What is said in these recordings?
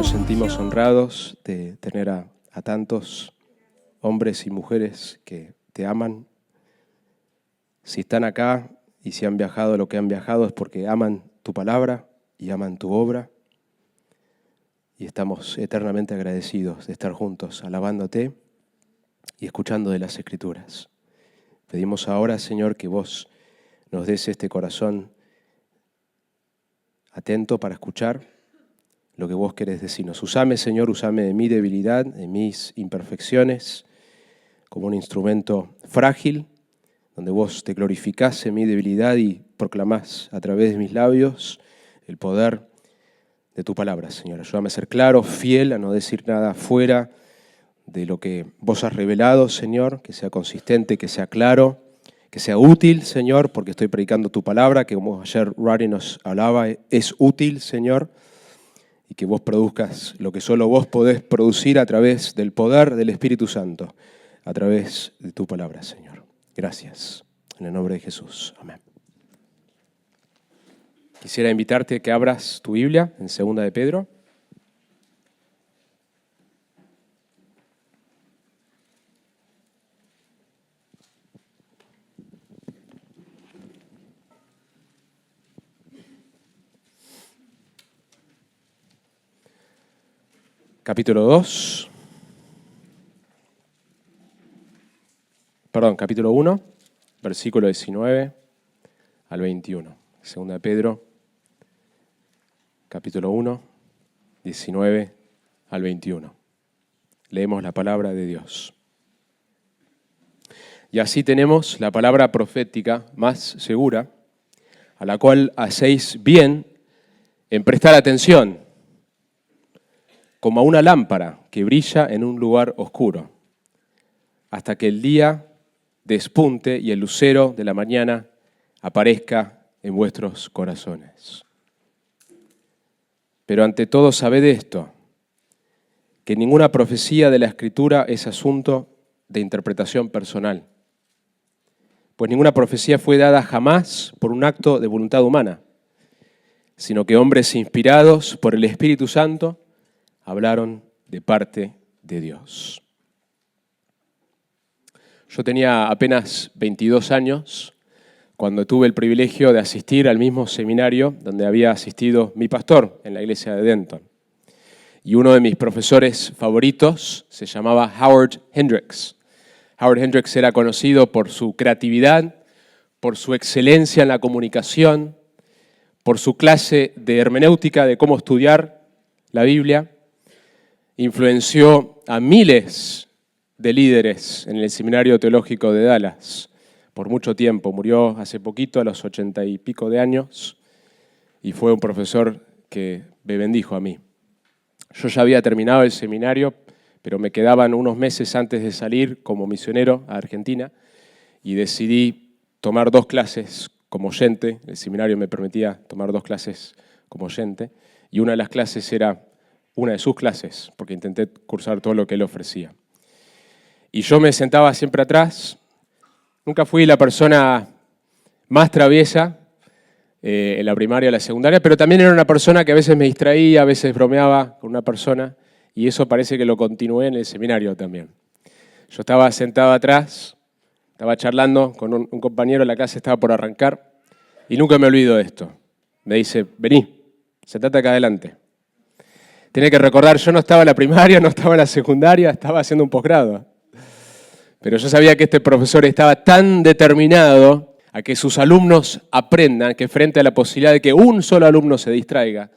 nos sentimos honrados de tener a tantos hombres y mujeres que te aman. Si están acá y si han viajado lo que han viajado es porque aman tu palabra y aman tu obra. Y estamos eternamente agradecidos de estar juntos, alabándote y escuchando de las Escrituras. Pedimos ahora, Señor, que vos nos des este corazón atento para escuchar lo que vos querés decirnos. Usame, Señor, usame de mi debilidad, de mis imperfecciones, como un instrumento frágil, donde vos te glorificás en mi debilidad y proclamás a través de mis labios el poder de tu palabra, Señor. Ayúdame a ser claro, fiel, a no decir nada fuera de lo que vos has revelado, Señor, que sea consistente, que sea claro, que sea útil, Señor, porque estoy predicando tu palabra, que como ayer Rari nos hablaba, es útil, Señor, y que vos produzcas lo que solo vos podés producir a través del poder del Espíritu Santo, a través de tu palabra, Señor. Gracias. En el nombre de Jesús. Amén. Quisiera invitarte a que abras tu Biblia en 2 de Pedro. Capítulo 1, versículo 19 al 21. 2 de Pedro, capítulo 1, 19 al 21. Leemos la palabra de Dios. Y así tenemos la palabra profética más segura, a la cual hacéis bien en prestar atención, como a una lámpara que brilla en un lugar oscuro, hasta que el día despunte y el lucero de la mañana aparezca en vuestros corazones. Pero ante todo sabed esto, que ninguna profecía de la Escritura es asunto de interpretación personal, pues ninguna profecía fue dada jamás por un acto de voluntad humana, sino que hombres inspirados por el Espíritu Santo hablaron de parte de Dios. Yo tenía apenas 22 años cuando tuve el privilegio de asistir al mismo seminario donde había asistido mi pastor en la iglesia de Denton. Y uno de mis profesores favoritos se llamaba Howard Hendricks. Howard Hendricks era conocido por su creatividad, por su excelencia en la comunicación, por su clase de hermenéutica, de cómo estudiar la Biblia. Influenció a miles de líderes en el Seminario Teológico de Dallas por mucho tiempo. Murió hace poquito, a los 80 y pico de años, y fue un profesor que me bendijo a mí. Yo ya había terminado el seminario, pero me quedaban unos meses antes de salir como misionero a Argentina y decidí tomar 2 clases como oyente. El seminario me permitía tomar 2 clases como oyente y una de las clases era una de sus clases, porque intenté cursar todo lo que él ofrecía. Y yo me sentaba siempre atrás. Nunca fui la persona más traviesa en la primaria o la secundaria, pero también era una persona que a veces me distraía, a veces bromeaba con una persona, y eso parece que lo continué en el seminario también. Yo estaba sentado atrás, estaba charlando con un compañero, la clase estaba por arrancar, y nunca me olvido de esto. Me dice, vení, sentate acá adelante. Tenía que recordar, yo no estaba en la primaria, no estaba en la secundaria, estaba haciendo un posgrado. Pero yo sabía que este profesor estaba tan determinado a que sus alumnos aprendan que frente a la posibilidad de que un solo alumno se distraiga,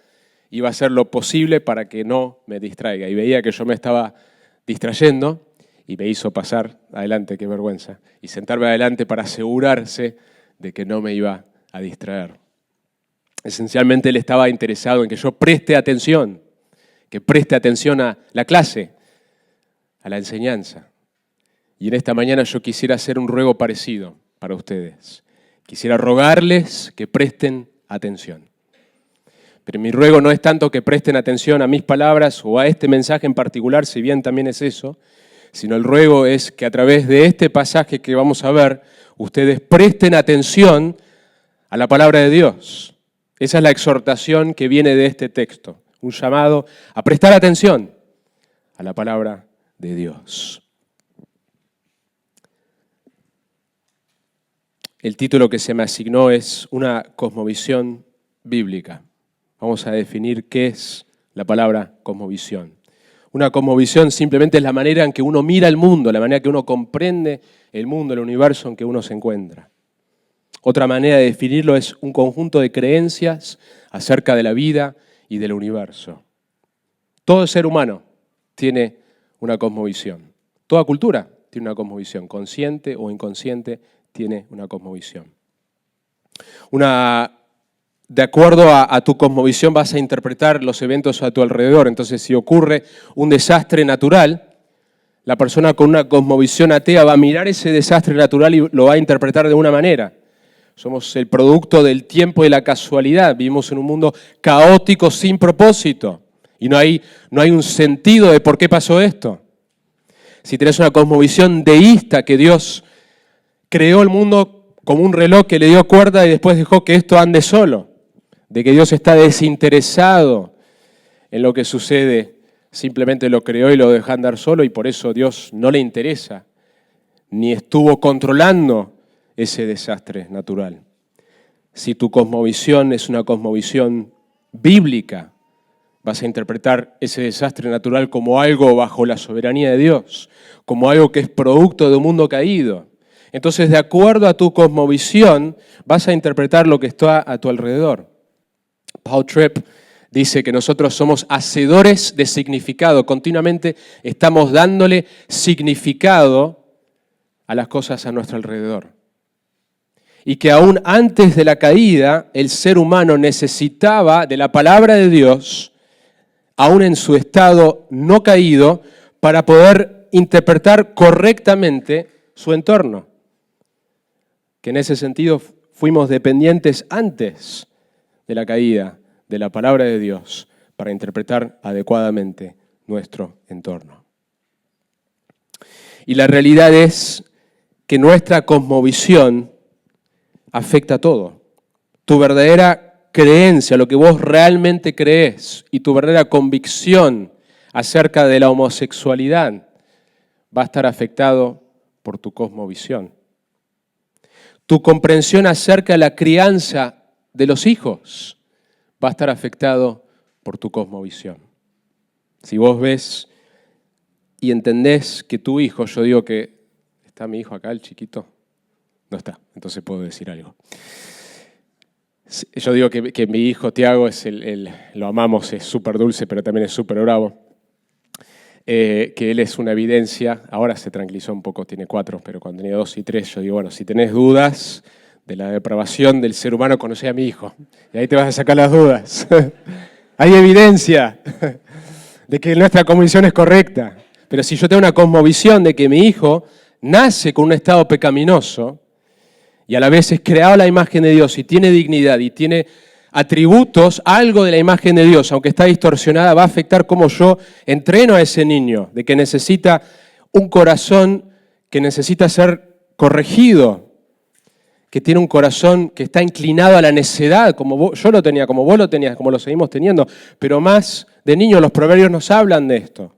iba a hacer lo posible para que no me distraiga. Y veía que yo me estaba distrayendo y me hizo pasar adelante, qué vergüenza, y sentarme adelante para asegurarse de que no me iba a distraer. Esencialmente él estaba interesado en que yo preste atención, que preste atención a la clase, a la enseñanza. Y en esta mañana yo quisiera hacer un ruego parecido para ustedes. Quisiera rogarles que presten atención. Pero mi ruego no es tanto que presten atención a mis palabras o a este mensaje en particular, si bien también es eso, sino el ruego es que a través de este pasaje que vamos a ver, ustedes presten atención a la palabra de Dios. Esa es la exhortación que viene de este texto. un llamado a prestar atención a la palabra de Dios. El título que se me asignó es Una cosmovisión bíblica. Vamos a definir qué es la palabra cosmovisión. Una cosmovisión simplemente es la manera en que uno mira el mundo, la manera en que uno comprende el mundo, el universo en que uno se encuentra. Otra manera de definirlo es un conjunto de creencias acerca de la vida y del universo. Todo ser humano tiene una cosmovisión. Toda cultura tiene una cosmovisión, consciente o inconsciente, tiene una cosmovisión. De acuerdo a tu cosmovisión vas a interpretar los eventos a tu alrededor. Entonces, si ocurre un desastre natural, la persona con una cosmovisión atea va a mirar ese desastre natural y lo va a interpretar de una manera. Somos el producto del tiempo y la casualidad. Vivimos en un mundo caótico sin propósito. Y no hay un sentido de por qué pasó esto. Si tenés una cosmovisión deísta, que Dios creó el mundo como un reloj que le dio cuerda y después dejó que esto ande solo, de que Dios está desinteresado en lo que sucede, simplemente lo creó y lo dejó andar solo y por eso Dios no le interesa, ni estuvo controlando ese desastre natural. Si tu cosmovisión es una cosmovisión bíblica, vas a interpretar ese desastre natural como algo bajo la soberanía de Dios, como algo que es producto de un mundo caído. Entonces, de acuerdo a tu cosmovisión, vas a interpretar lo que está a tu alrededor. Paul Tripp dice que nosotros somos hacedores de significado. Continuamente estamos dándole significado a las cosas a nuestro alrededor. Y que aún antes de la caída, el ser humano necesitaba de la palabra de Dios, aún en su estado no caído, para poder interpretar correctamente su entorno. Que en ese sentido fuimos dependientes antes de la caída de la palabra de Dios para interpretar adecuadamente nuestro entorno. Y la realidad es que nuestra cosmovisión afecta a todo. Tu verdadera creencia, lo que vos realmente crees y tu verdadera convicción acerca de la homosexualidad va a estar afectado por tu cosmovisión. Tu comprensión acerca de la crianza de los hijos va a estar afectado por tu cosmovisión. Si vos ves y entendés que tu hijo, yo digo que, ¿está mi hijo acá, el chiquito? No está, entonces puedo decir algo. Yo digo que mi hijo Tiago lo amamos, es súper dulce, pero también es súper bravo. Que él es una evidencia, ahora se tranquilizó un poco, tiene 4, pero cuando tenía 2 y 3, yo digo, bueno, si tenés dudas de la depravación del ser humano, conocé a mi hijo, y ahí te vas a sacar las dudas. Hay evidencia de que nuestra cosmovisión es correcta, pero si yo tengo una cosmovisión de que mi hijo nace con un estado pecaminoso, y a la vez es creado a la imagen de Dios, y tiene dignidad, y tiene atributos, algo de la imagen de Dios, aunque está distorsionada, va a afectar cómo yo entreno a ese niño, de que necesita un corazón que necesita ser corregido, que tiene un corazón que está inclinado a la necedad, como yo lo tenía, como vos lo tenías, como lo seguimos teniendo, pero más de niño los proverbios nos hablan de esto.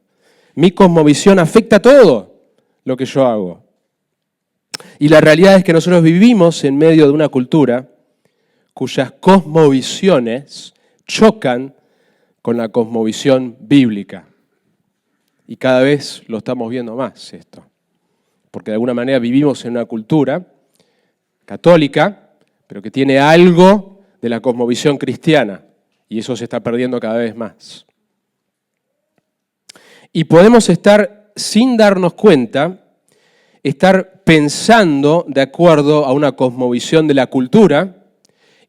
Mi cosmovisión afecta todo lo que yo hago. Y la realidad es que nosotros vivimos en medio de una cultura cuyas cosmovisiones chocan con la cosmovisión bíblica. Y cada vez lo estamos viendo más esto. Porque de alguna manera vivimos en una cultura católica, pero que tiene algo de la cosmovisión cristiana. Y eso se está perdiendo cada vez más. Y podemos estar, sin darnos cuenta, estar pensando de acuerdo a una cosmovisión de la cultura,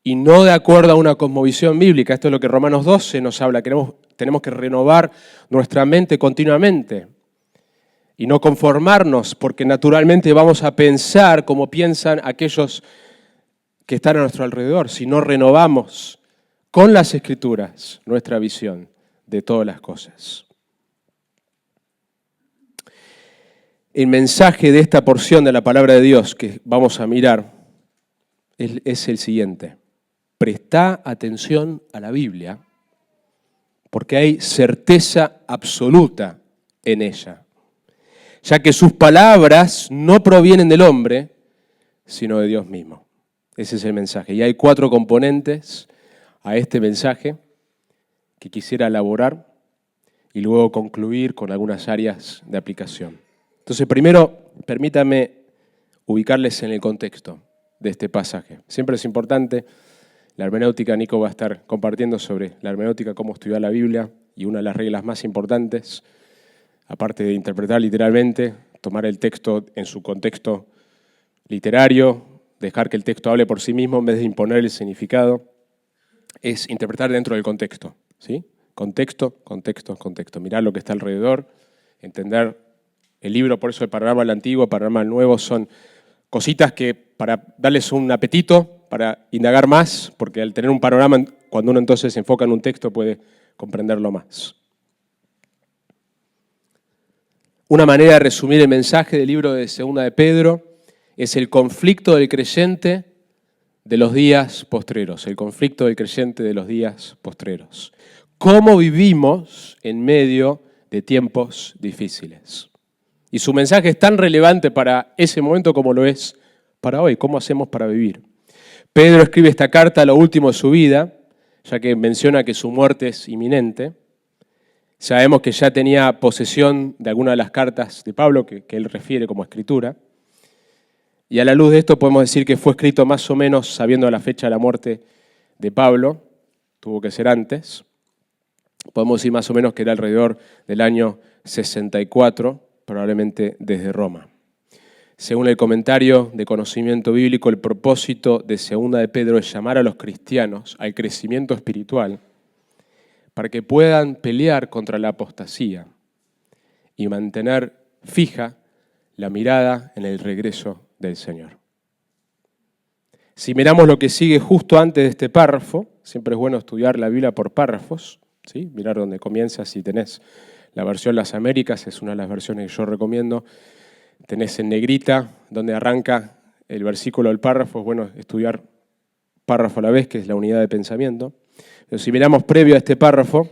y no de acuerdo a una cosmovisión bíblica. Esto es lo que Romanos 12 nos habla. Tenemos que renovar nuestra mente continuamente y no conformarnos, porque naturalmente vamos a pensar como piensan aquellos que están a nuestro alrededor, si no renovamos con las Escrituras nuestra visión de todas las cosas. El mensaje de esta porción de la palabra de Dios que vamos a mirar es el siguiente. Prestá atención a la Biblia porque hay certeza absoluta en ella, ya que sus palabras no provienen del hombre, sino de Dios mismo. Ese es el mensaje. Y hay 4 componentes a este mensaje que quisiera elaborar y luego concluir con algunas áreas de aplicación. Entonces, primero, permítame ubicarles en el contexto de este pasaje. Siempre es importante, la hermenéutica, Nico va a estar compartiendo sobre la hermenéutica, cómo estudiar la Biblia, y una de las reglas más importantes, aparte de interpretar literalmente, tomar el texto en su contexto literario, dejar que el texto hable por sí mismo en vez de imponer el significado, es interpretar dentro del contexto, ¿sí? Contexto, contexto, contexto. Mirar lo que está alrededor, entender el libro, por eso el panorama del antiguo, el panorama del nuevo, son cositas que para darles un apetito, para indagar más, porque al tener un panorama, cuando uno entonces se enfoca en un texto puede comprenderlo más. Una manera de resumir el mensaje del libro de Segunda de Pedro es el conflicto del creyente de los días postreros, el conflicto del creyente de los días postreros. ¿Cómo vivimos en medio de tiempos difíciles? Y su mensaje es tan relevante para ese momento como lo es para hoy. ¿Cómo hacemos para vivir? Pedro escribe esta carta a lo último de su vida, ya que menciona que su muerte es inminente. Sabemos que ya tenía posesión de alguna de las cartas de Pablo, que él refiere como escritura. Y a la luz de esto podemos decir que fue escrito más o menos sabiendo la fecha de la muerte de Pablo, tuvo que ser antes. Podemos decir más o menos que era alrededor del año 64, probablemente desde Roma. Según el comentario de conocimiento bíblico, el propósito de Segunda de Pedro es llamar a los cristianos al crecimiento espiritual para que puedan pelear contra la apostasía y mantener fija la mirada en el regreso del Señor. Si miramos lo que sigue justo antes de este párrafo, siempre es bueno estudiar la Biblia por párrafos, ¿sí? Mirar dónde comienza, si tenés la versión Las Américas, es una de las versiones que yo recomiendo. Tenés en negrita, donde arranca el versículo del párrafo, es bueno estudiar párrafo a la vez, que es la unidad de pensamiento. Pero si miramos previo a este párrafo,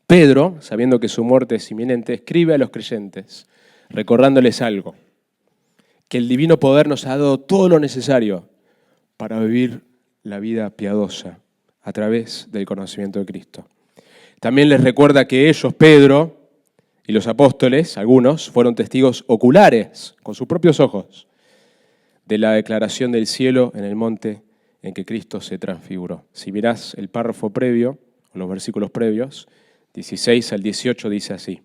Pedro, sabiendo que su muerte es inminente, escribe a los creyentes, recordándoles algo, que el divino poder nos ha dado todo lo necesario para vivir la vida piadosa a través del conocimiento de Cristo. También les recuerda que ellos, Pedro y los apóstoles, algunos, fueron testigos oculares, con sus propios ojos, de la declaración del cielo en el monte en que Cristo se transfiguró. Si mirás el párrafo previo, o los versículos previos, 16 al 18 dice así: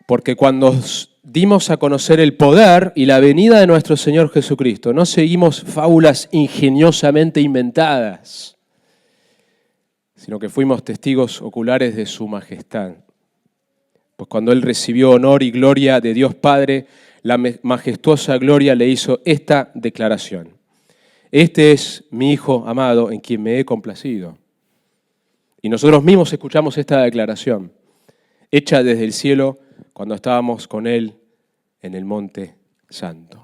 porque cuando dimos a conocer el poder y la venida de nuestro Señor Jesucristo, no seguimos fábulas ingeniosamente inventadas, sino que fuimos testigos oculares de su majestad. Pues cuando Él recibió honor y gloria de Dios Padre, la majestuosa gloria le hizo esta declaración: este es mi Hijo amado en quien me he complacido. Y nosotros mismos escuchamos esta declaración, hecha desde el cielo cuando estábamos con Él en el Monte Santo.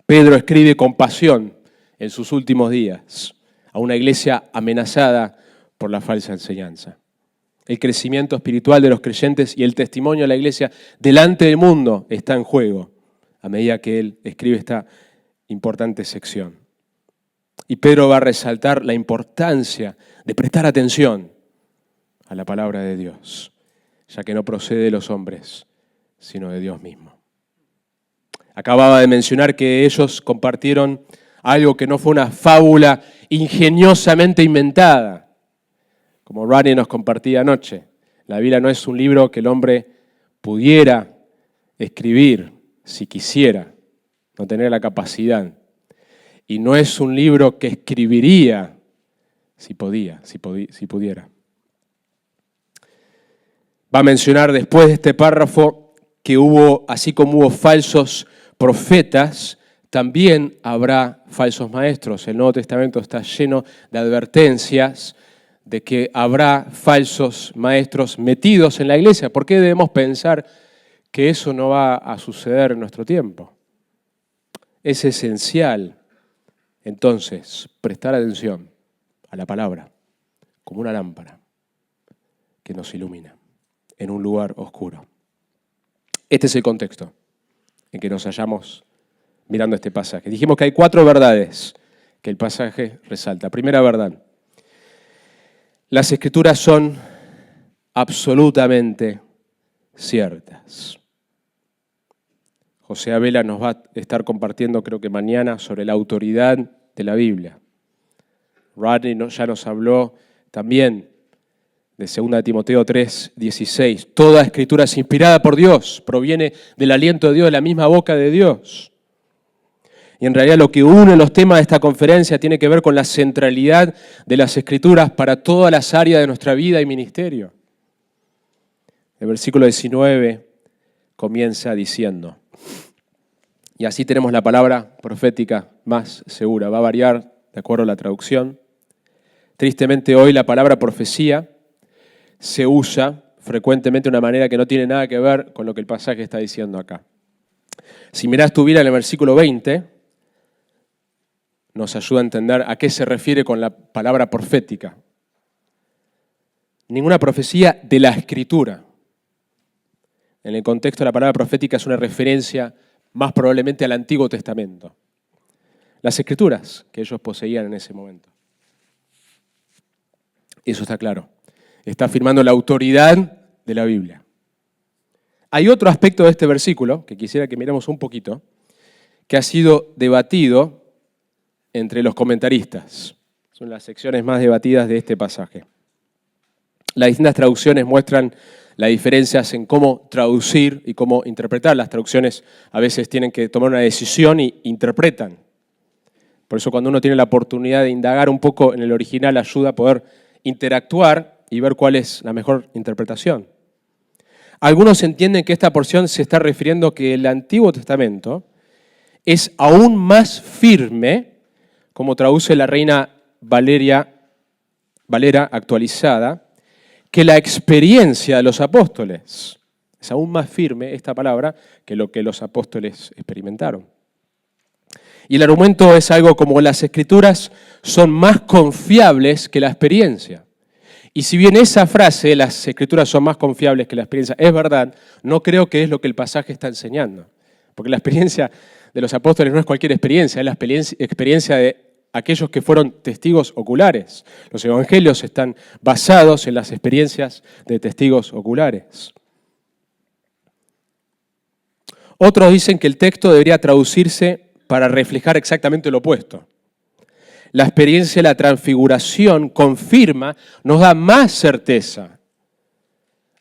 Pedro escribe con pasión en sus últimos días a una iglesia amenazada por la falsa enseñanza. El crecimiento espiritual de los creyentes y el testimonio de la iglesia delante del mundo está en juego a medida que él escribe esta importante sección. Y Pedro va a resaltar la importancia de prestar atención a la palabra de Dios, ya que no procede de los hombres, sino de Dios mismo. Acababa de mencionar que ellos compartieron algo que no fue una fábula ingeniosamente inventada, como Ronnie nos compartía anoche. La Biblia no es un libro que el hombre pudiera escribir si quisiera, no tener la capacidad. Y no es un libro que escribiría si pudiera. Va a mencionar después de este párrafo que así como hubo falsos profetas, también habrá falsos maestros. El Nuevo Testamento está lleno de advertencias de que habrá falsos maestros metidos en la iglesia. ¿Por qué debemos pensar que eso no va a suceder en nuestro tiempo? Es esencial, entonces, prestar atención a la palabra, como una lámpara que nos ilumina en un lugar oscuro. Este es el contexto en que nos hallamos mirando este pasaje. Dijimos que hay 4 verdades que el pasaje resalta. Primera verdad: las Escrituras son absolutamente ciertas. José Abela nos va a estar compartiendo, creo que mañana, sobre la autoridad de la Biblia. Rodney ya nos habló también de 2 Timoteo 3:16. Toda escritura es inspirada por Dios, proviene del aliento de Dios, de la misma boca de Dios. Y en realidad lo que une los temas de esta conferencia tiene que ver con la centralidad de las Escrituras para todas las áreas de nuestra vida y ministerio. El versículo 19 comienza diciendo, y así tenemos la palabra profética más segura, va a variar de acuerdo a la traducción. Tristemente hoy la palabra profecía se usa frecuentemente de una manera que no tiene nada que ver con lo que el pasaje está diciendo acá. Si mirás tu Biblia en el versículo 20, nos ayuda a entender a qué se refiere con la palabra profética. Ninguna profecía de la Escritura. En el contexto de la palabra profética es una referencia más probablemente al Antiguo Testamento. Las Escrituras que ellos poseían en ese momento. Eso está claro. Está afirmando la autoridad de la Biblia. Hay otro aspecto de este versículo que quisiera que miremos un poquito, que ha sido debatido entre los comentaristas. Son las secciones más debatidas de este pasaje. Las distintas traducciones muestran las diferencias en cómo traducir y cómo interpretar. Las traducciones a veces tienen que tomar una decisión y interpretan. Por eso cuando uno tiene la oportunidad de indagar un poco en el original ayuda a poder interactuar y ver cuál es la mejor interpretación. Algunos entienden que esta porción se está refiriendo a que el Antiguo Testamento es aún más firme, como traduce la Reina Valera actualizada, que la experiencia de los apóstoles. Es aún más firme esta palabra que lo que los apóstoles experimentaron. Y el argumento es algo como las Escrituras son más confiables que la experiencia. Y si bien esa frase, las Escrituras son más confiables que la experiencia, es verdad, no creo que es lo que el pasaje está enseñando. Porque la experiencia de los apóstoles no es cualquier experiencia, es la experiencia de aquellos que fueron testigos oculares. Los evangelios están basados en las experiencias de testigos oculares. Otros dicen que el texto debería traducirse para reflejar exactamente lo opuesto. La experiencia de la transfiguración confirma, nos da más certeza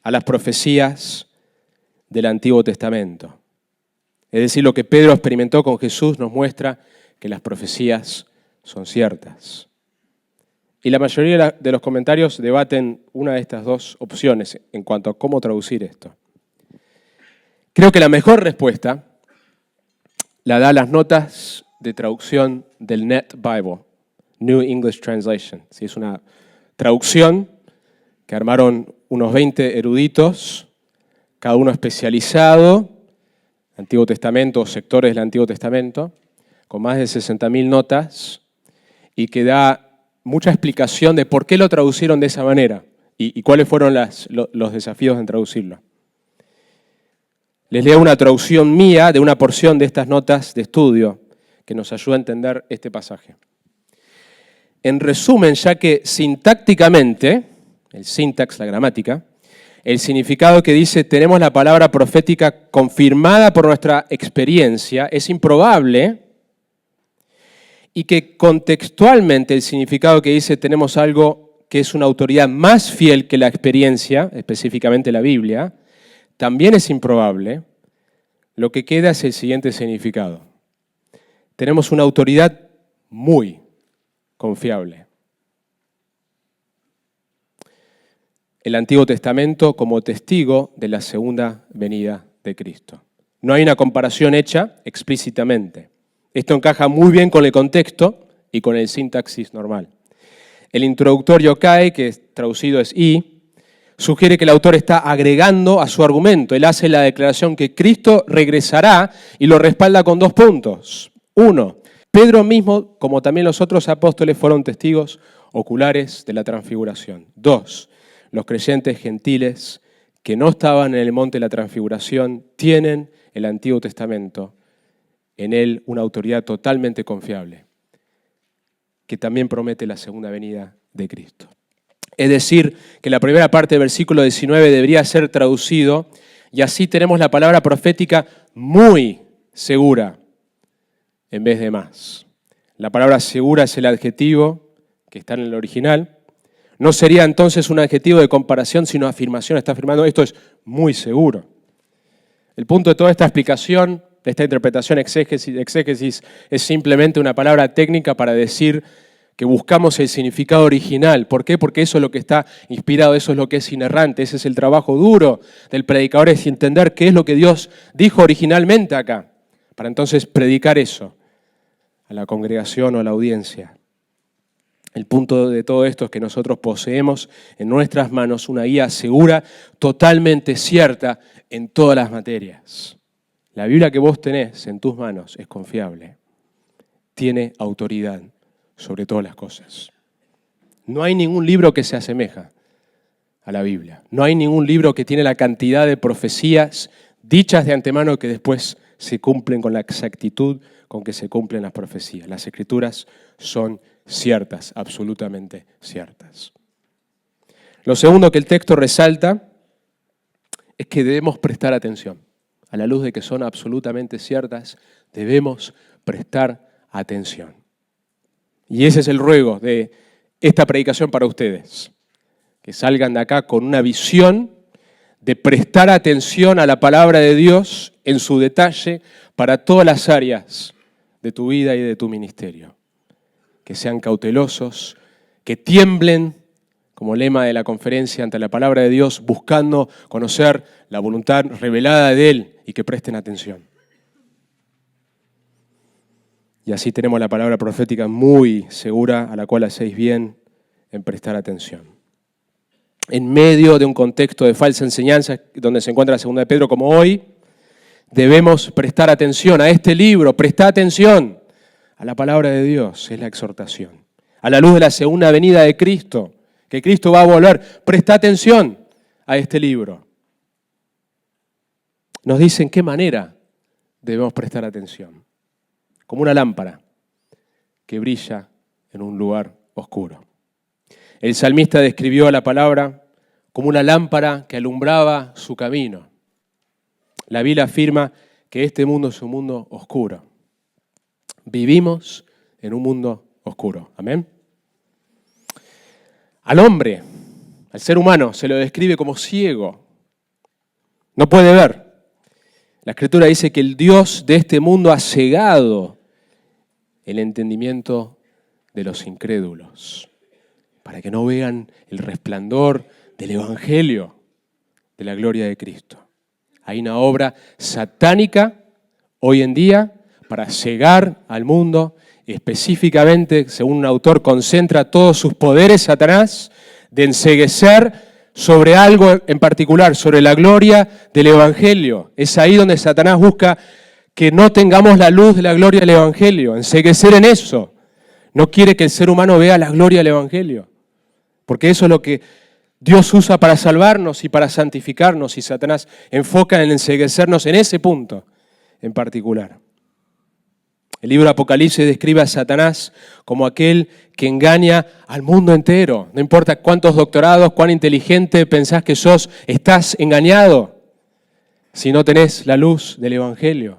a las profecías del Antiguo Testamento. Es decir, lo que Pedro experimentó con Jesús nos muestra que las profecías son ciertas. Y la mayoría de los comentarios debaten una de estas dos opciones en cuanto a cómo traducir esto. Creo que la mejor respuesta la da las notas de traducción del Net Bible, New English Translation. Sí, es una traducción que armaron unos 20 eruditos, cada uno especializado, Antiguo Testamento o sectores del Antiguo Testamento, con más de 60.000 notas, y que da mucha explicación de por qué lo traducieron de esa manera y cuáles fueron los desafíos en traducirlo. Les leo una traducción mía de una porción de estas notas de estudio que nos ayuda a entender este pasaje. En resumen, ya que sintácticamente, el sintax, la gramática, el significado que dice tenemos la palabra profética confirmada por nuestra experiencia es improbable, y que contextualmente el significado que dice tenemos algo que es una autoridad más fiel que la experiencia, específicamente la Biblia, también es improbable. Lo que queda es el siguiente significado. Tenemos una autoridad muy confiable. El Antiguo Testamento como testigo de la segunda venida de Cristo. No hay una comparación hecha explícitamente. Esto encaja muy bien con el contexto y con el sintaxis normal. El introductor yokai, que traducido es I, sugiere que el autor está agregando a su argumento. Él hace la declaración que Cristo regresará y lo respalda con 2 puntos. 1. Pedro mismo, como también los otros apóstoles, fueron testigos oculares de la transfiguración. 2, los creyentes gentiles que no estaban en el monte de la transfiguración tienen el Antiguo Testamento, en él una autoridad totalmente confiable, que también promete la segunda venida de Cristo. Es decir, que la primera parte del versículo 19 debería ser traducido, y así tenemos la palabra profética muy segura en vez de más. La palabra segura es el adjetivo que está en el original. No sería entonces un adjetivo de comparación, sino afirmación. Está afirmando esto es muy seguro. El punto de toda esta explicación, de esta interpretación exégesis, es simplemente una palabra técnica para decir que buscamos el significado original. ¿Por qué? Porque eso es lo que está inspirado, eso es lo que es inerrante, ese es el trabajo duro del predicador, es entender qué es lo que Dios dijo originalmente acá, para entonces predicar eso a la congregación o a la audiencia. El punto de todo esto es que nosotros poseemos en nuestras manos una guía segura, totalmente cierta en todas las materias. La Biblia que vos tenés en tus manos es confiable, tiene autoridad sobre todas las cosas. No hay ningún libro que se asemeja a la Biblia. No hay ningún libro que tiene la cantidad de profecías dichas de antemano que después se cumplen con la exactitud con que se cumplen las profecías. Las Escrituras son ciertas, absolutamente ciertas. Lo segundo que el texto resalta es que debemos prestar atención. A la luz de que son absolutamente ciertas, debemos prestar atención. Y ese es el ruego de esta predicación para ustedes. Que salgan de acá con una visión de prestar atención a la palabra de Dios en su detalle para todas las áreas de tu vida y de tu ministerio. Que sean cautelosos, que tiemblen, como lema de la conferencia, ante la palabra de Dios, buscando conocer la voluntad revelada de Él y que presten atención. Y así tenemos la palabra profética muy segura, a la cual hacéis bien en prestar atención. En medio de un contexto de falsa enseñanza, donde se encuentra la segunda de Pedro como hoy, debemos prestar atención a este libro, prestar atención a la palabra de Dios, es la exhortación. A la luz de la segunda venida de Cristo, que Cristo va a volver, presta atención a este libro. Nos dice en qué manera debemos prestar atención. Como una lámpara que brilla en un lugar oscuro. El salmista describió la palabra como una lámpara que alumbraba su camino. La Biblia afirma que este mundo es un mundo oscuro. Vivimos en un mundo oscuro. Amén. Al hombre, al ser humano, se lo describe como ciego. No puede ver. La Escritura dice que el Dios de este mundo ha cegado el entendimiento de los incrédulos, para que no vean el resplandor del Evangelio, de la gloria de Cristo. Hay una obra satánica hoy en día para cegar al mundo, específicamente, según un autor, concentra todos sus poderes, Satanás, de enceguecer sobre algo en particular, sobre la gloria del Evangelio. Es ahí donde Satanás busca que no tengamos la luz de la gloria del Evangelio, enceguecer en eso. No quiere que el ser humano vea la gloria del Evangelio, porque eso es lo que Dios usa para salvarnos y para santificarnos, y Satanás enfoca en enceguecernos en ese punto en particular. El libro de Apocalipsis describe a Satanás como aquel que engaña al mundo entero. No importa cuántos doctorados, cuán inteligente pensás que sos, estás engañado si no tenés la luz del Evangelio.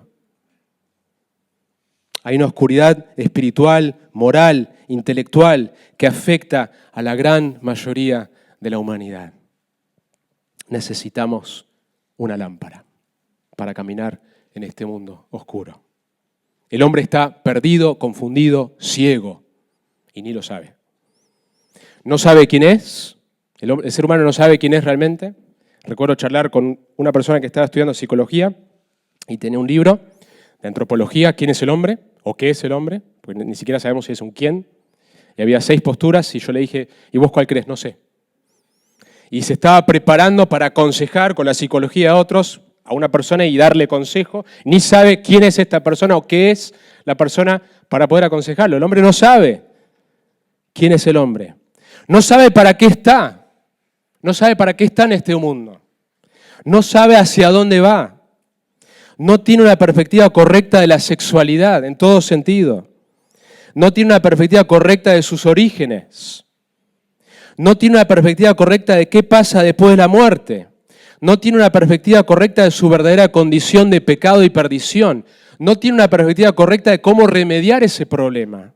Hay una oscuridad espiritual, moral, intelectual que afecta a la gran mayoría de la humanidad. Necesitamos una lámpara para caminar en este mundo oscuro. El hombre está perdido, confundido, ciego y ni lo sabe. No sabe quién es, el ser humano no sabe quién es realmente. Recuerdo charlar con una persona que estaba estudiando psicología y tenía un libro de antropología, ¿quién es el hombre? ¿O qué es el hombre? Porque ni siquiera sabemos si es un quién. Y había 6 posturas y yo le dije, ¿y vos cuál crees? No sé. Y se estaba preparando para aconsejar con la psicología a otros, a una persona y darle consejo. Ni sabe quién es esta persona o qué es la persona para poder aconsejarlo. El hombre no sabe quién es el hombre. No sabe para qué está. No sabe para qué está en este mundo. No sabe hacia dónde va. No tiene una perspectiva correcta de la sexualidad en todo sentido. No tiene una perspectiva correcta de sus orígenes. No tiene una perspectiva correcta de qué pasa después de la muerte. No tiene una perspectiva correcta de su verdadera condición de pecado y perdición. No tiene una perspectiva correcta de cómo remediar ese problema.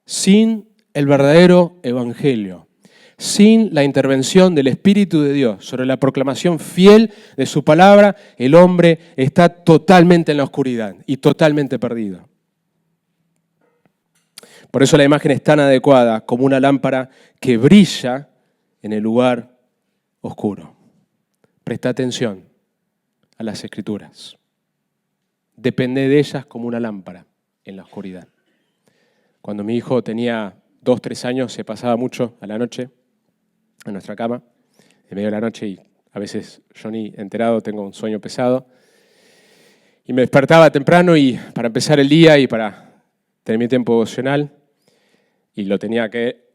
Sin el verdadero evangelio, sin la intervención del Espíritu de Dios sobre la proclamación fiel de su palabra, el hombre está totalmente en la oscuridad y totalmente perdido. Por eso la imagen es tan adecuada como una lámpara que brilla en el lugar oscuro. Presta atención a las Escrituras. Depende de ellas como una lámpara en la oscuridad. Cuando mi hijo tenía 2, 3 años, se pasaba mucho a la noche en nuestra cama, en medio de la noche, y a veces yo ni enterado tengo un sueño pesado. Y me despertaba temprano y para empezar el día y para tener mi tiempo devocional, y lo tenía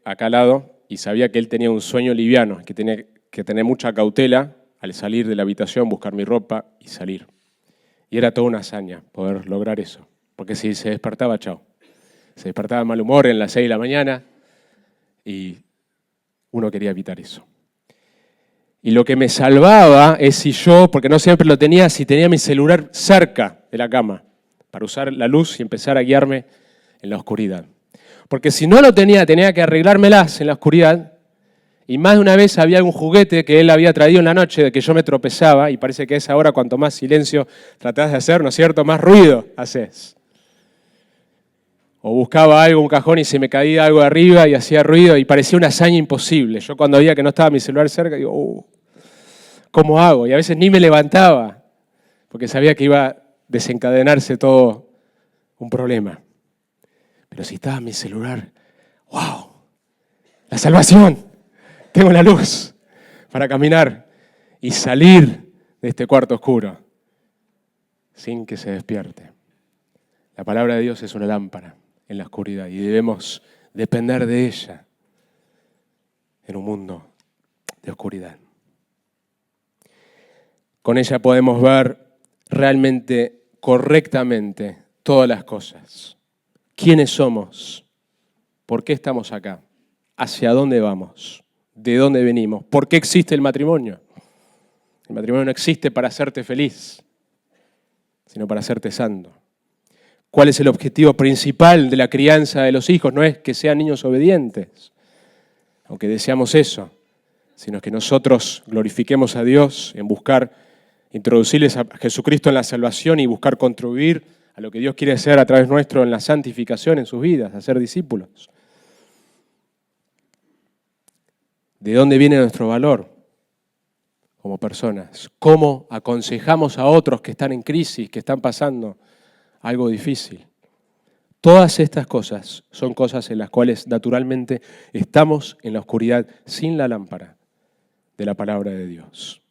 acá al lado, y sabía que él tenía un sueño liviano, que tenía que tener mucha cautela al salir de la habitación, buscar mi ropa y salir. Y era toda una hazaña poder lograr eso, porque si se despertaba, chao. Se despertaba de mal humor en las 6 de la mañana y uno quería evitar eso. Y lo que me salvaba es si yo, porque no siempre lo tenía, si tenía mi celular cerca de la cama, para usar la luz y empezar a guiarme en la oscuridad. Porque si no lo tenía, tenía que arreglármelas en la oscuridad, y más de una vez había un juguete que él había traído en la noche de que yo me tropezaba, y parece que es ahora cuanto más silencio tratás de hacer, ¿no es cierto?, más ruido haces. O buscaba algo, un cajón, y se me caía algo de arriba y hacía ruido y parecía una hazaña imposible. Yo cuando veía que no estaba mi celular cerca, digo, ¿cómo hago? Y a veces ni me levantaba, porque sabía que iba a desencadenarse todo un problema. Pero si estaba mi celular, ¡wow! La salvación. Tengo la luz para caminar y salir de este cuarto oscuro sin que se despierte. La palabra de Dios es una lámpara en la oscuridad y debemos depender de ella en un mundo de oscuridad. Con ella podemos ver realmente, correctamente, todas las cosas. ¿Quiénes somos? ¿Por qué estamos acá? ¿Hacia dónde vamos? ¿De dónde venimos? ¿Por qué existe el matrimonio? El matrimonio no existe para hacerte feliz, sino para hacerte santo. ¿Cuál es el objetivo principal de la crianza de los hijos? No es que sean niños obedientes, aunque deseamos eso, sino que nosotros glorifiquemos a Dios en buscar introducirles a Jesucristo en la salvación y buscar contribuir a lo que Dios quiere hacer a través nuestro en la santificación en sus vidas, a ser discípulos. ¿De dónde viene nuestro valor como personas? ¿Cómo aconsejamos a otros que están en crisis, que están pasando algo difícil? Todas estas cosas son cosas en las cuales naturalmente estamos en la oscuridad sin la lámpara de la palabra de Dios.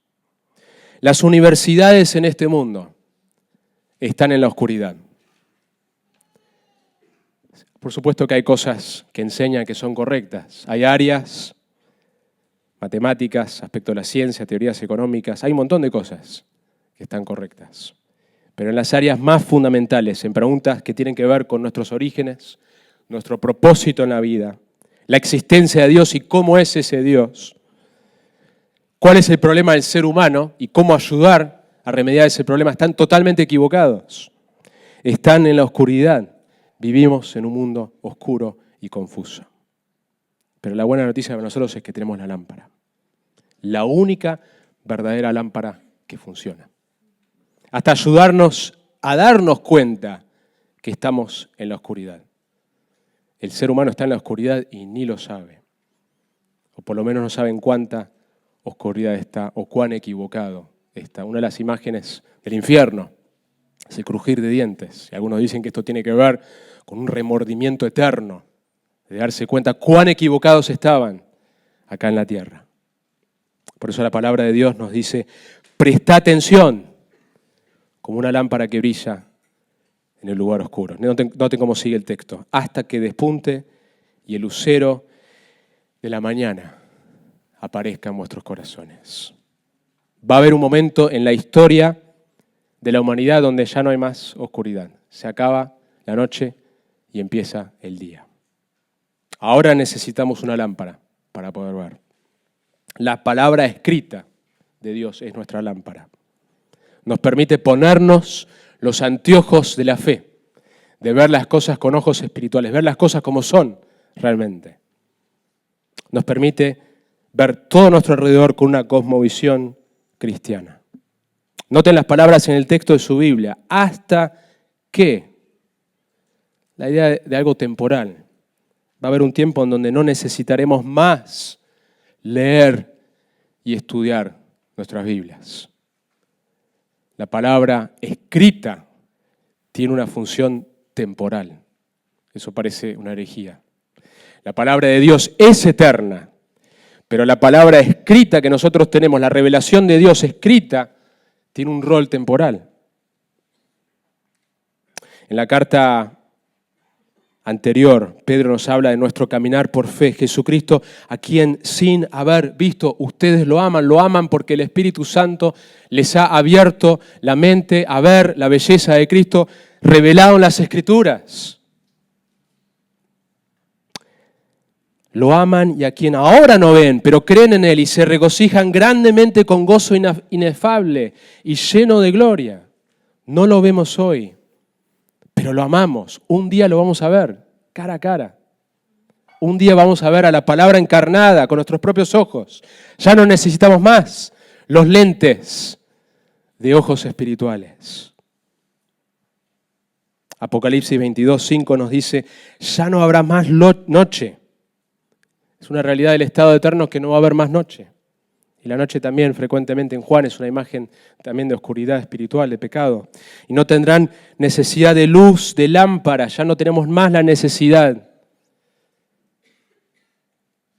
Las universidades en este mundo están en la oscuridad. Por supuesto que hay cosas que enseñan que son correctas. Hay áreas, matemáticas, aspecto de la ciencia, teorías económicas, hay un montón de cosas que están correctas. Pero en las áreas más fundamentales, en preguntas que tienen que ver con nuestros orígenes, nuestro propósito en la vida, la existencia de Dios y cómo es ese Dios, cuál es el problema del ser humano y cómo ayudar a remediar ese problema, están totalmente equivocados. Están en la oscuridad. Vivimos en un mundo oscuro y confuso. Pero la buena noticia para nosotros es que tenemos la lámpara. La única verdadera lámpara que funciona. Hasta ayudarnos a darnos cuenta que estamos en la oscuridad. El ser humano está en la oscuridad y ni lo sabe. O por lo menos no sabe en cuánta oscuridad está o cuán equivocado está. Una de las imágenes del infierno es el crujir de dientes. Y algunos dicen que esto tiene que ver con un remordimiento eterno, de darse cuenta cuán equivocados estaban acá en la tierra. Por eso la palabra de Dios nos dice, presta atención, como una lámpara que brilla en el lugar oscuro. Noten cómo sigue el texto. Hasta que despunte y el lucero de la mañana aparezca en vuestros corazones. Va a haber un momento en la historia de la humanidad donde ya no hay más oscuridad. Se acaba la noche y empieza el día. Ahora necesitamos una lámpara para poder ver. La palabra escrita de Dios es nuestra lámpara. Nos permite ponernos los anteojos de la fe, de ver las cosas con ojos espirituales, ver las cosas como son realmente. Nos permite ver todo nuestro alrededor con una cosmovisión cristiana. Noten las palabras en el texto de su Biblia. Hasta que, la idea de algo temporal. Va a haber un tiempo en donde no necesitaremos más leer y estudiar nuestras Biblias. La palabra escrita tiene una función temporal. Eso parece una herejía. La palabra de Dios es eterna, pero la palabra escrita que nosotros tenemos, la revelación de Dios escrita, tiene un rol temporal. En la carta anterior, Pedro nos habla de nuestro caminar por fe. Jesucristo, a quien sin haber visto, ustedes lo aman porque el Espíritu Santo les ha abierto la mente a ver la belleza de Cristo revelado en las Escrituras. Lo aman y a quien ahora no ven, pero creen en Él y se regocijan grandemente con gozo inefable y lleno de gloria. No lo vemos hoy, pero lo amamos. Un día lo vamos a ver, cara a cara. Un día vamos a ver a la palabra encarnada con nuestros propios ojos. Ya no necesitamos más los lentes de ojos espirituales. Apocalipsis 22:5 nos dice, ya no habrá más noche. Es una realidad del estado eterno que no va a haber más noche. Y la noche también, frecuentemente en Juan, es una imagen también de oscuridad espiritual, de pecado. Y no tendrán necesidad de luz, de lámpara. Ya no tenemos más la necesidad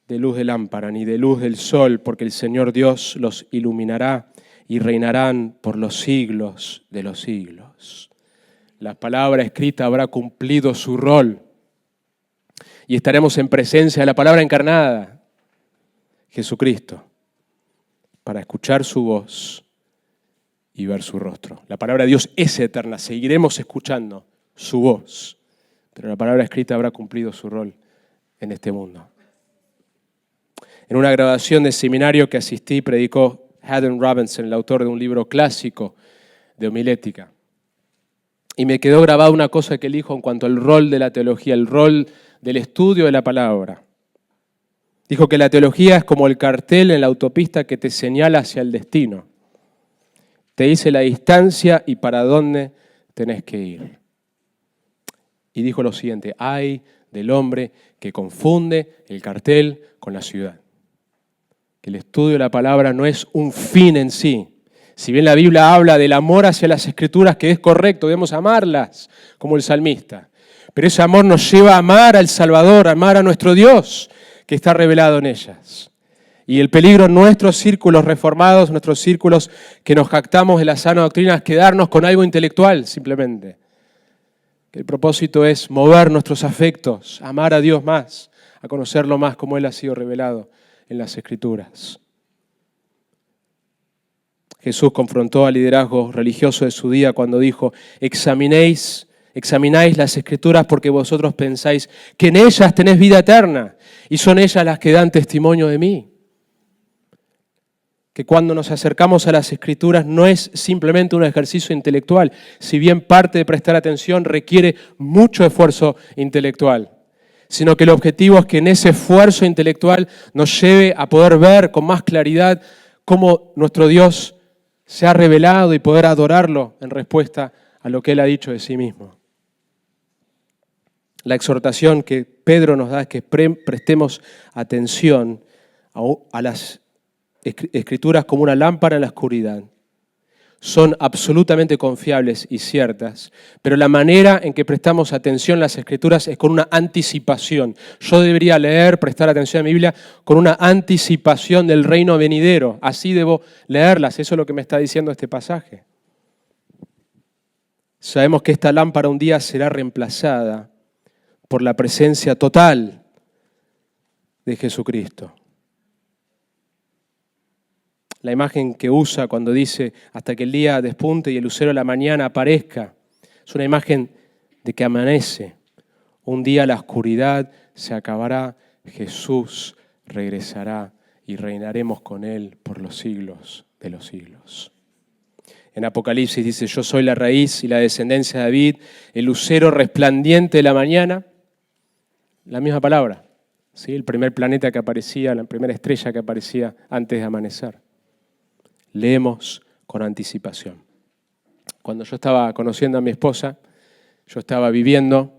de luz de lámpara, ni de luz del sol, porque el Señor Dios los iluminará y reinarán por los siglos de los siglos. La palabra escrita habrá cumplido su rol. Y estaremos en presencia de la palabra encarnada, Jesucristo, para escuchar su voz y ver su rostro. La palabra de Dios es eterna, seguiremos escuchando su voz, pero la palabra escrita habrá cumplido su rol en este mundo. En una graduación de seminario que asistí, predicó Haddon Robinson, el autor de un libro clásico de homilética. Y me quedó grabada una cosa que él dijo en cuanto al rol de la teología, el rol del estudio de la palabra. Dijo que la teología es como el cartel en la autopista que te señala hacia el destino. Te dice la distancia y para dónde tenés que ir. Y dijo lo siguiente, ay del hombre que confunde el cartel con la ciudad. Que el estudio de la palabra no es un fin en sí. Si bien la Biblia habla del amor hacia las Escrituras, que es correcto, debemos amarlas, como el salmista. Pero ese amor nos lleva a amar al Salvador, a amar a nuestro Dios, que está revelado en ellas. Y el peligro en nuestros círculos reformados, nuestros círculos que nos jactamos de la sana doctrina, es quedarnos con algo intelectual, simplemente. El propósito es mover nuestros afectos, amar a Dios más, a conocerlo más como Él ha sido revelado en las Escrituras. Jesús confrontó al liderazgo religioso de su día cuando dijo, examináis las Escrituras porque vosotros pensáis que en ellas tenés vida eterna y son ellas las que dan testimonio de mí. Que cuando nos acercamos a las Escrituras no es simplemente un ejercicio intelectual, si bien parte de prestar atención requiere mucho esfuerzo intelectual, sino que el objetivo es que en ese esfuerzo intelectual nos lleve a poder ver con más claridad cómo nuestro Dios se ha revelado y poder adorarlo en respuesta a lo que Él ha dicho de sí mismo. La exhortación que Pedro nos da es que prestemos atención a las Escrituras como una lámpara en la oscuridad. Son absolutamente confiables y ciertas, pero la manera en que prestamos atención a las Escrituras es con una anticipación. Yo debería prestar atención a mi Biblia con una anticipación del reino venidero. Así debo leerlas, eso es lo que me está diciendo este pasaje. Sabemos que esta lámpara un día será reemplazada por la presencia total de Jesucristo. La imagen que usa cuando dice hasta que el día despunte y el lucero de la mañana aparezca, es una imagen de que amanece. Un día la oscuridad se acabará, Jesús regresará y reinaremos con Él por los siglos de los siglos. En Apocalipsis dice, yo soy la raíz y la descendencia de David, el lucero resplandiente de la mañana. La misma palabra, ¿sí? El primer planeta que aparecía, la primera estrella que aparecía antes de amanecer. Leemos con anticipación. Cuando yo estaba conociendo a mi esposa, yo estaba viviendo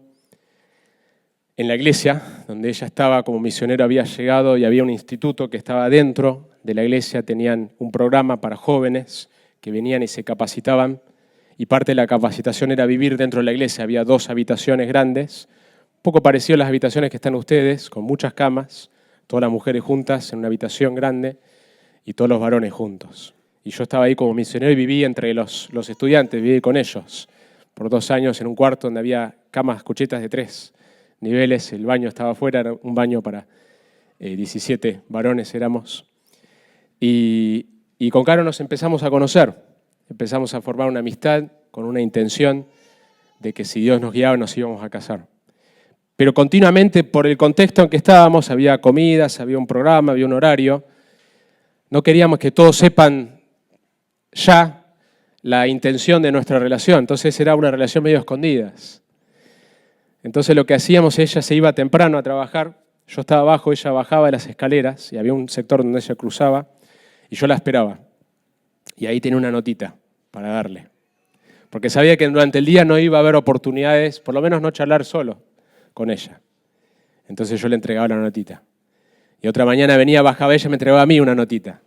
en la iglesia, donde ella estaba como misionera, había llegado y había un instituto que estaba dentro de la iglesia, tenían un programa para jóvenes que venían y se capacitaban, y parte de la capacitación era vivir dentro de la iglesia. Había 2 habitaciones grandes, un poco parecido a las habitaciones que están ustedes, con muchas camas, todas las mujeres juntas en una habitación grande y todos los varones juntos. Y yo estaba ahí como misionero y viví entre los estudiantes, viví con ellos por 2 años en un cuarto donde había camas, cuchetas de 3 niveles, el baño estaba afuera, era un baño para 17 varones éramos. Y con Caro nos empezamos a conocer, empezamos a formar una amistad con una intención de que si Dios nos guiaba nos íbamos a casar. Pero continuamente, por el contexto en que estábamos, había comidas, había un programa, había un horario. No queríamos que todos sepan ya la intención de nuestra relación, entonces era una relación medio escondidas. Entonces lo que hacíamos, ella se iba temprano a trabajar, yo estaba abajo, ella bajaba de las escaleras y había un sector donde ella cruzaba y yo la esperaba. Y ahí tenía una notita para darle. Porque sabía que durante el día no iba a haber oportunidades, por lo menos no charlar solo con ella. Entonces yo le entregaba la notita. Y otra mañana venía, bajaba ella y me entregaba a mí una notita.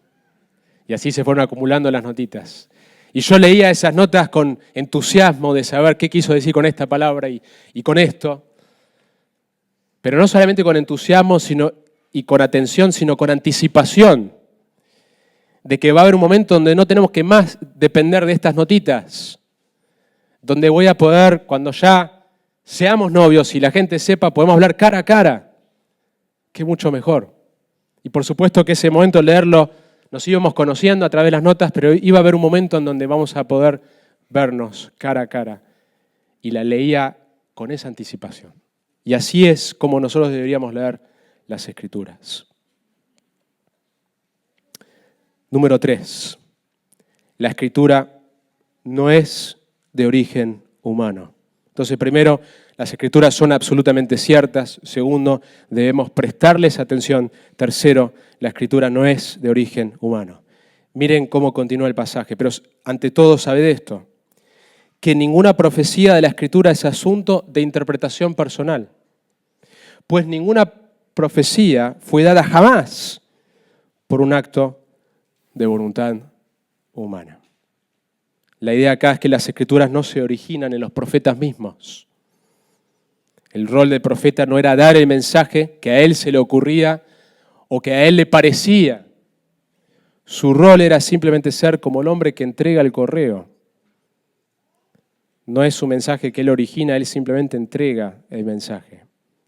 Y así se fueron acumulando las notitas. Y yo leía esas notas con entusiasmo de saber qué quiso decir con esta palabra y con esto. Pero no solamente con entusiasmo y con atención, sino con anticipación de que va a haber un momento donde no tenemos que más depender de estas notitas, donde voy a poder, cuando ya seamos novios y la gente sepa, podemos hablar cara a cara, que es mucho mejor. Y por supuesto que ese momento leerlo, nos íbamos conociendo a través de las notas, pero iba a haber un momento en donde vamos a poder vernos cara a cara. Y la leía con esa anticipación. Y así es como nosotros deberíamos leer las Escrituras. Número 3. La Escritura no es de origen humano. Entonces, primero, las Escrituras son absolutamente ciertas. Segundo, debemos prestarles atención. Tercero, la Escritura no es de origen humano. Miren cómo continúa el pasaje, pero ante todo sabe de esto, que ninguna profecía de la Escritura es asunto de interpretación personal, pues ninguna profecía fue dada jamás por un acto de voluntad humana. La idea acá es que las Escrituras no se originan en los profetas mismos. El rol del profeta no era dar el mensaje que a él se le ocurría o que a él le parecía. Su rol era simplemente ser como el hombre que entrega el correo. No es su mensaje que él origina, él simplemente entrega el mensaje.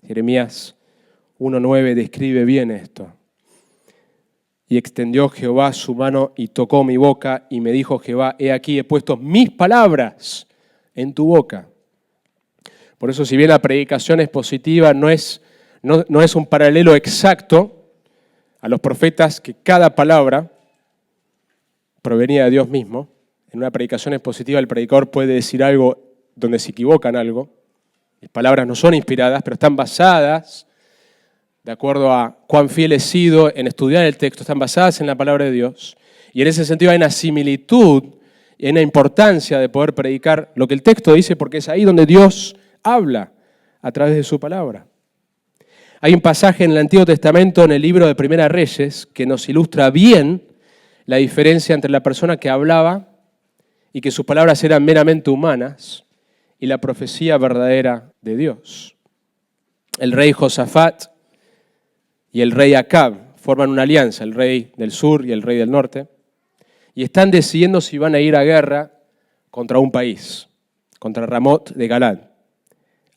Jeremías 1:9 describe bien esto. Y extendió Jehová su mano y tocó mi boca y me dijo Jehová, he aquí he puesto mis palabras en tu boca. Por eso, si bien la predicación es positiva, no es un paralelo exacto a los profetas, que cada palabra provenía de Dios mismo. En una predicación expositiva el predicador puede decir algo donde se equivoca en algo. Las palabras no son inspiradas, pero están basadas, de acuerdo a cuán fiel he sido en estudiar el texto, están basadas en la palabra de Dios. Y en ese sentido hay una similitud y hay una importancia de poder predicar lo que el texto dice, porque es ahí donde Dios habla a través de su palabra. Hay un pasaje en el Antiguo Testamento, en el libro de Primera Reyes, que nos ilustra bien la diferencia entre la persona que hablaba y que sus palabras eran meramente humanas y la profecía verdadera de Dios. El rey Josafat y el rey Acab forman una alianza, el rey del sur y el rey del norte, y están decidiendo si van a ir a guerra contra un país, contra Ramot de Galad.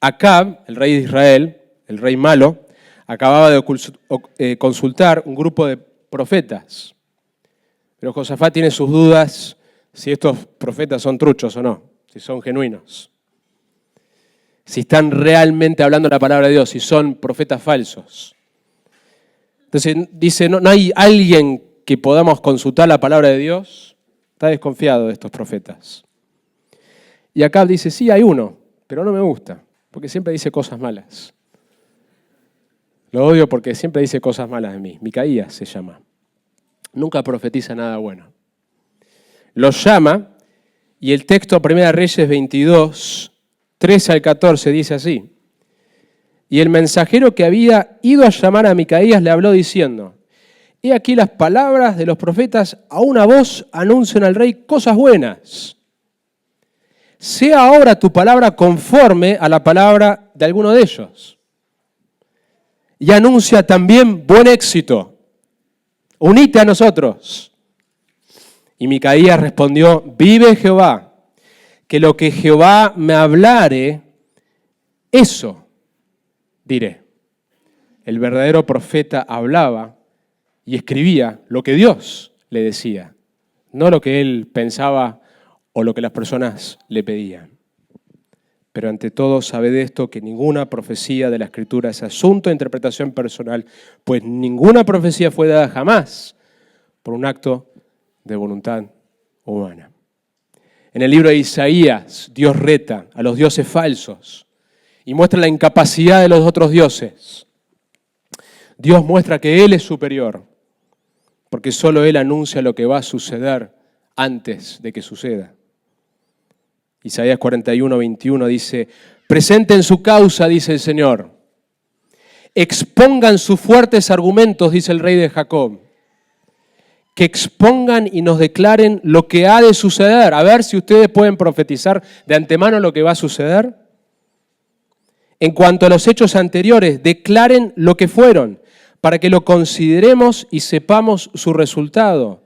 Acab, el rey de Israel, el rey malo, Acababa de consultar un grupo de profetas, pero Josafat tiene sus dudas si estos profetas son truchos o no, si son genuinos, si están realmente hablando la palabra de Dios, si son profetas falsos. Entonces dice, no hay alguien que podamos consultar la palabra de Dios. Está desconfiado de estos profetas. Y Acab dice, sí, hay uno, pero no me gusta, porque siempre dice cosas malas. Lo odio porque siempre dice cosas malas de mí. Micaías se llama. Nunca profetiza nada bueno. Lo llama, y el texto 1 Reyes 22, 13 al 14 dice así. Y el mensajero que había ido a llamar a Micaías le habló diciendo, he aquí las palabras de los profetas, a una voz anuncian al rey cosas buenas. Sea ahora tu palabra conforme a la palabra de alguno de ellos. Y anuncia también buen éxito. Unite a nosotros. Y Micaías respondió, vive Jehová, que lo que Jehová me hablare, eso diré. El verdadero profeta hablaba y escribía lo que Dios le decía, no lo que él pensaba o lo que las personas le pedían. Pero ante todo, sabed esto, que ninguna profecía de la Escritura es asunto de interpretación personal, pues ninguna profecía fue dada jamás por un acto de voluntad humana. En el libro de Isaías, Dios reta a los dioses falsos y muestra la incapacidad de los otros dioses. Dios muestra que Él es superior, porque solo Él anuncia lo que va a suceder antes de que suceda. Isaías 41, 21 dice, presenten su causa, dice el Señor. Expongan sus fuertes argumentos, dice el rey de Jacob. Que expongan y nos declaren lo que ha de suceder. A ver si ustedes pueden profetizar de antemano lo que va a suceder. En cuanto a los hechos anteriores, declaren lo que fueron, para que lo consideremos y sepamos su resultado.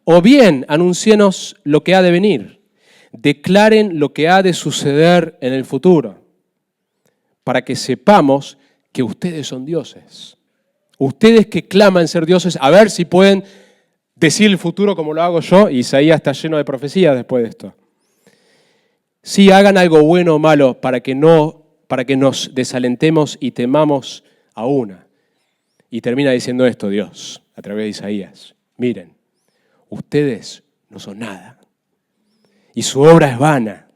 O bien, anúncienos lo que ha de venir. Declaren lo que ha de suceder en el futuro, para que sepamos que ustedes son dioses. Ustedes que claman ser dioses, a ver si pueden decir el futuro como lo hago yo. Isaías está lleno de profecías después de esto. Sí, hagan algo bueno o malo para que nos desalentemos y temamos a una. Y termina diciendo esto Dios, a través de Isaías. Miren, ustedes no son nada. Y su obra es vana.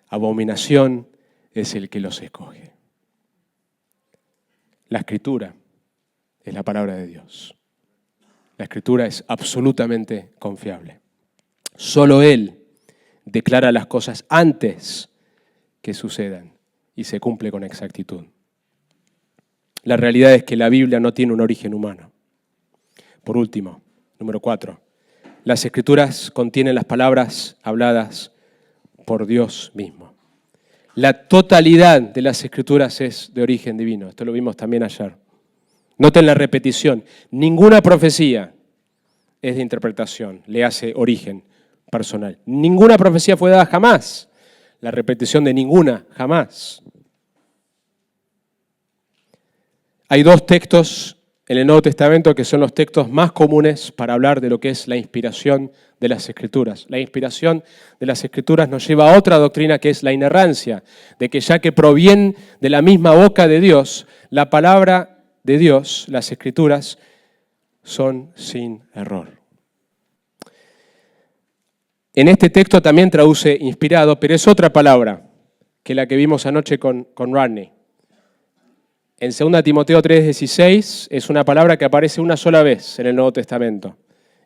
Abominación es el que los escoge. La Escritura es la palabra de Dios. La Escritura es absolutamente confiable. Solo Él declara las cosas antes que sucedan y se cumple con exactitud. La realidad es que la Biblia no tiene un origen humano. Por último, número 4. Las Escrituras contienen las palabras habladas por Dios mismo. La totalidad de las Escrituras es de origen divino. Esto lo vimos también ayer. Noten la repetición. Ninguna profecía es de interpretación, le hace origen personal. Ninguna profecía fue dada jamás. La repetición de ninguna, jamás. Hay dos textos en el Nuevo Testamento que son los textos más comunes para hablar de lo que es la inspiración de las Escrituras. La inspiración de las Escrituras nos lleva a otra doctrina que es la inerrancia, de que ya que provienen de la misma boca de Dios, la palabra de Dios, las Escrituras, son sin error. En este texto también traduce inspirado, pero es otra palabra que la que vimos anoche con Rodney. En 2 Timoteo 3:16 es una palabra que aparece una sola vez en el Nuevo Testamento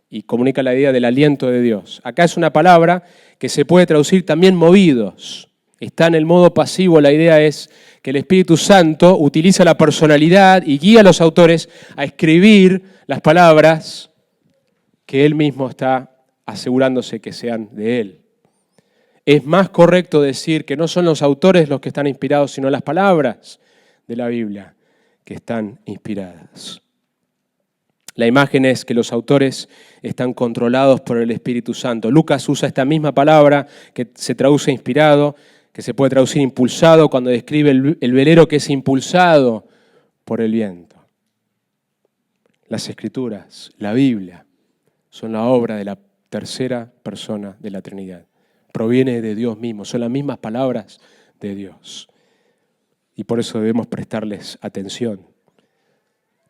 y comunica la idea del aliento de Dios. Acá es una palabra que se puede traducir también movidos. Está en el modo pasivo, la idea es que el Espíritu Santo utiliza la personalidad y guía a los autores a escribir las palabras que Él mismo está asegurándose que sean de Él. Es más correcto decir que no son los autores los que están inspirados, sino las palabras de la Biblia que están inspiradas. La imagen es que los autores están controlados por el Espíritu Santo. Lucas usa esta misma palabra que se traduce inspirado, que se puede traducir impulsado cuando describe el velero que es impulsado por el viento. Las Escrituras, la Biblia, son la obra de la tercera persona de la Trinidad. Proviene de Dios mismo, son las mismas palabras de Dios. Y por eso debemos prestarles atención,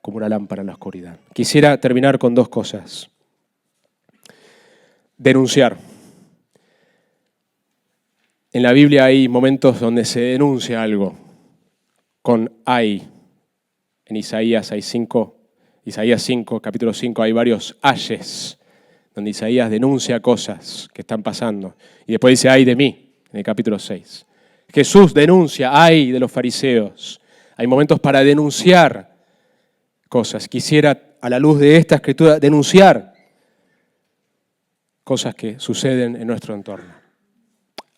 como una lámpara en la oscuridad. Quisiera terminar con dos cosas. Denunciar. En la Biblia hay momentos donde se denuncia algo con ay. En Isaías 5, capítulo 5, hay varios ayes, donde Isaías denuncia cosas que están pasando. Y después dice, ay de mí, en el capítulo 6. Jesús denuncia, ay de los fariseos. Hay momentos para denunciar cosas. Quisiera, a la luz de esta escritura, denunciar cosas que suceden en nuestro entorno.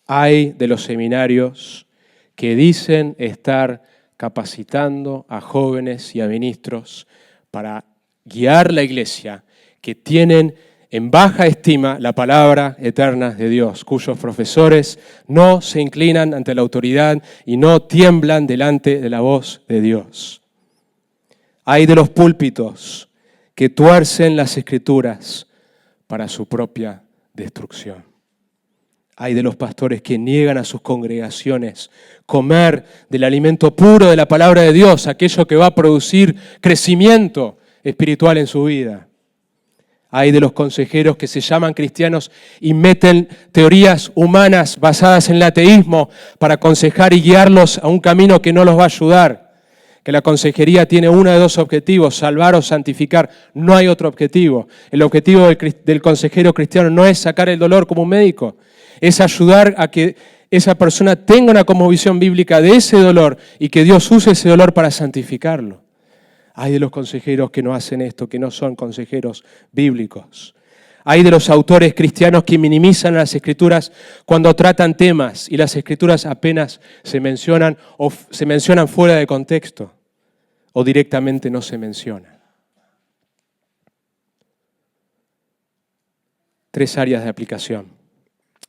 Ay de los seminarios que dicen estar capacitando a jóvenes y a ministros para guiar la iglesia, que tienen en baja estima la palabra eterna de Dios, cuyos profesores no se inclinan ante la autoridad y no tiemblan delante de la voz de Dios. Ay de los púlpitos que tuercen las Escrituras para su propia destrucción. Ay de los pastores que niegan a sus congregaciones comer del alimento puro de la palabra de Dios, aquello que va a producir crecimiento espiritual en su vida. Ay de los consejeros que se llaman cristianos y meten teorías humanas basadas en el ateísmo para aconsejar y guiarlos a un camino que no los va a ayudar. Que la consejería tiene uno de dos objetivos, salvar o santificar. No hay otro objetivo. El objetivo del consejero cristiano no es sacar el dolor como un médico, es ayudar a que esa persona tenga una cosmovisión bíblica de ese dolor y que Dios use ese dolor para santificarlo. Hay de los consejeros que no hacen esto, que no son consejeros bíblicos. Hay de los autores cristianos que minimizan las Escrituras cuando tratan temas y las Escrituras apenas se mencionan o se mencionan fuera de contexto o directamente no se mencionan. 3 áreas de aplicación: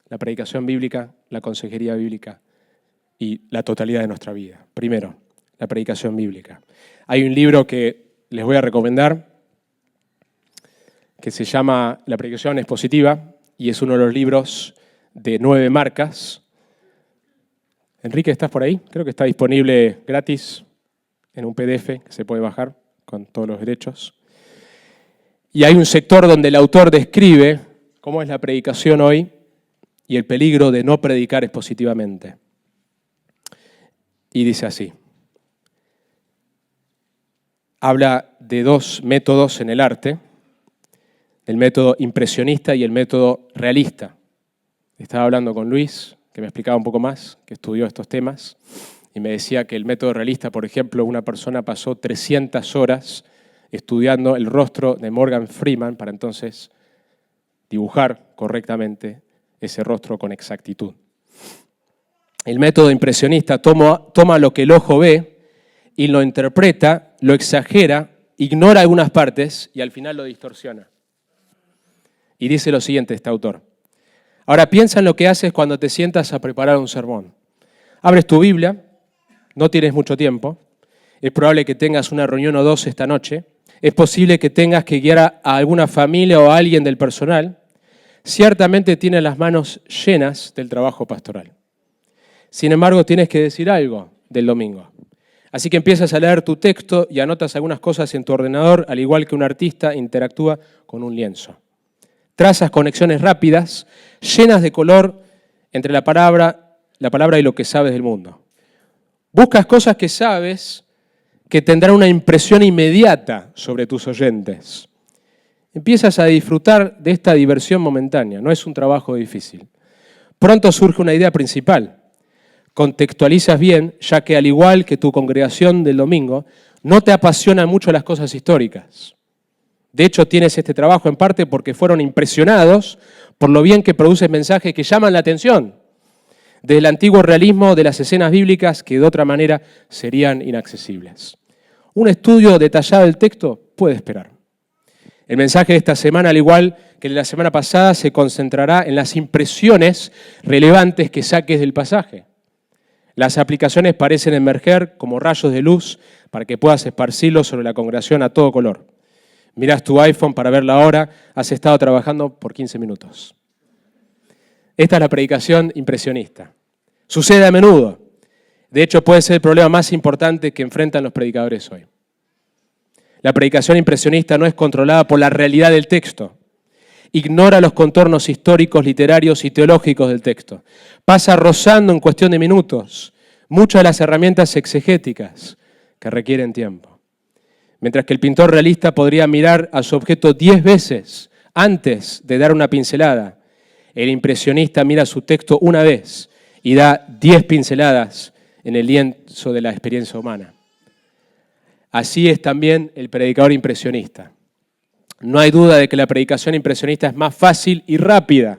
la predicación bíblica, la consejería bíblica y la totalidad de nuestra vida. Primero, la predicación bíblica. Hay un libro que les voy a recomendar que se llama La predicación expositiva y es uno de los libros de 9 marcas. Enrique, ¿estás por ahí? Creo que está disponible gratis en un PDF que se puede bajar con todos los derechos. Y hay un sector donde el autor describe cómo es la predicación hoy y el peligro de no predicar expositivamente. Y dice así. Habla de 2 métodos en el arte, el método impresionista y el método realista. Estaba hablando con Luis, que me explicaba un poco más, que estudió estos temas, y me decía que el método realista, por ejemplo, una persona pasó 300 horas estudiando el rostro de Morgan Freeman para entonces dibujar correctamente ese rostro con exactitud. El método impresionista toma lo que el ojo ve y lo interpreta, lo exagera, ignora algunas partes y al final lo distorsiona. Y dice lo siguiente este autor. Ahora piensa en lo que haces cuando te sientas a preparar un sermón. Abres tu Biblia, no tienes mucho tiempo, es probable que tengas una reunión o 2 esta noche, es posible que tengas que guiar a alguna familia o a alguien del personal, ciertamente tienes las manos llenas del trabajo pastoral. Sin embargo, tienes que decir algo del domingo. Así que empiezas a leer tu texto y anotas algunas cosas en tu ordenador, al igual que un artista interactúa con un lienzo. Trazas conexiones rápidas, llenas de color entre la palabra y lo que sabes del mundo. Buscas cosas que sabes que tendrán una impresión inmediata sobre tus oyentes. Empiezas a disfrutar de esta diversión momentánea, no es un trabajo difícil. Pronto surge una idea principal. Contextualizas bien, ya que al igual que tu congregación del domingo, no te apasionan mucho las cosas históricas. De hecho, tienes este trabajo en parte porque fueron impresionados por lo bien que produces mensajes que llaman la atención, desde el antiguo realismo de las escenas bíblicas que de otra manera serían inaccesibles. Un estudio detallado del texto puede esperar. El mensaje de esta semana, al igual que el de la semana pasada, se concentrará en las impresiones relevantes que saques del pasaje. Las aplicaciones parecen emerger como rayos de luz para que puedas esparcirlo sobre la congregación a todo color. Miras tu iPhone para ver la hora, has estado trabajando por 15 minutos. Esta es la predicación impresionista. Sucede a menudo. De hecho, puede ser el problema más importante que enfrentan los predicadores hoy. La predicación impresionista no es controlada por la realidad del texto. Ignora los contornos históricos, literarios y teológicos del texto. Pasa rozando en cuestión de minutos muchas de las herramientas exegéticas que requieren tiempo. Mientras que el pintor realista podría mirar a su objeto 10 veces antes de dar una pincelada, el impresionista mira su texto una vez y da 10 pinceladas en el lienzo de la experiencia humana. Así es también el predicador impresionista. No hay duda de que la predicación impresionista es más fácil y rápida.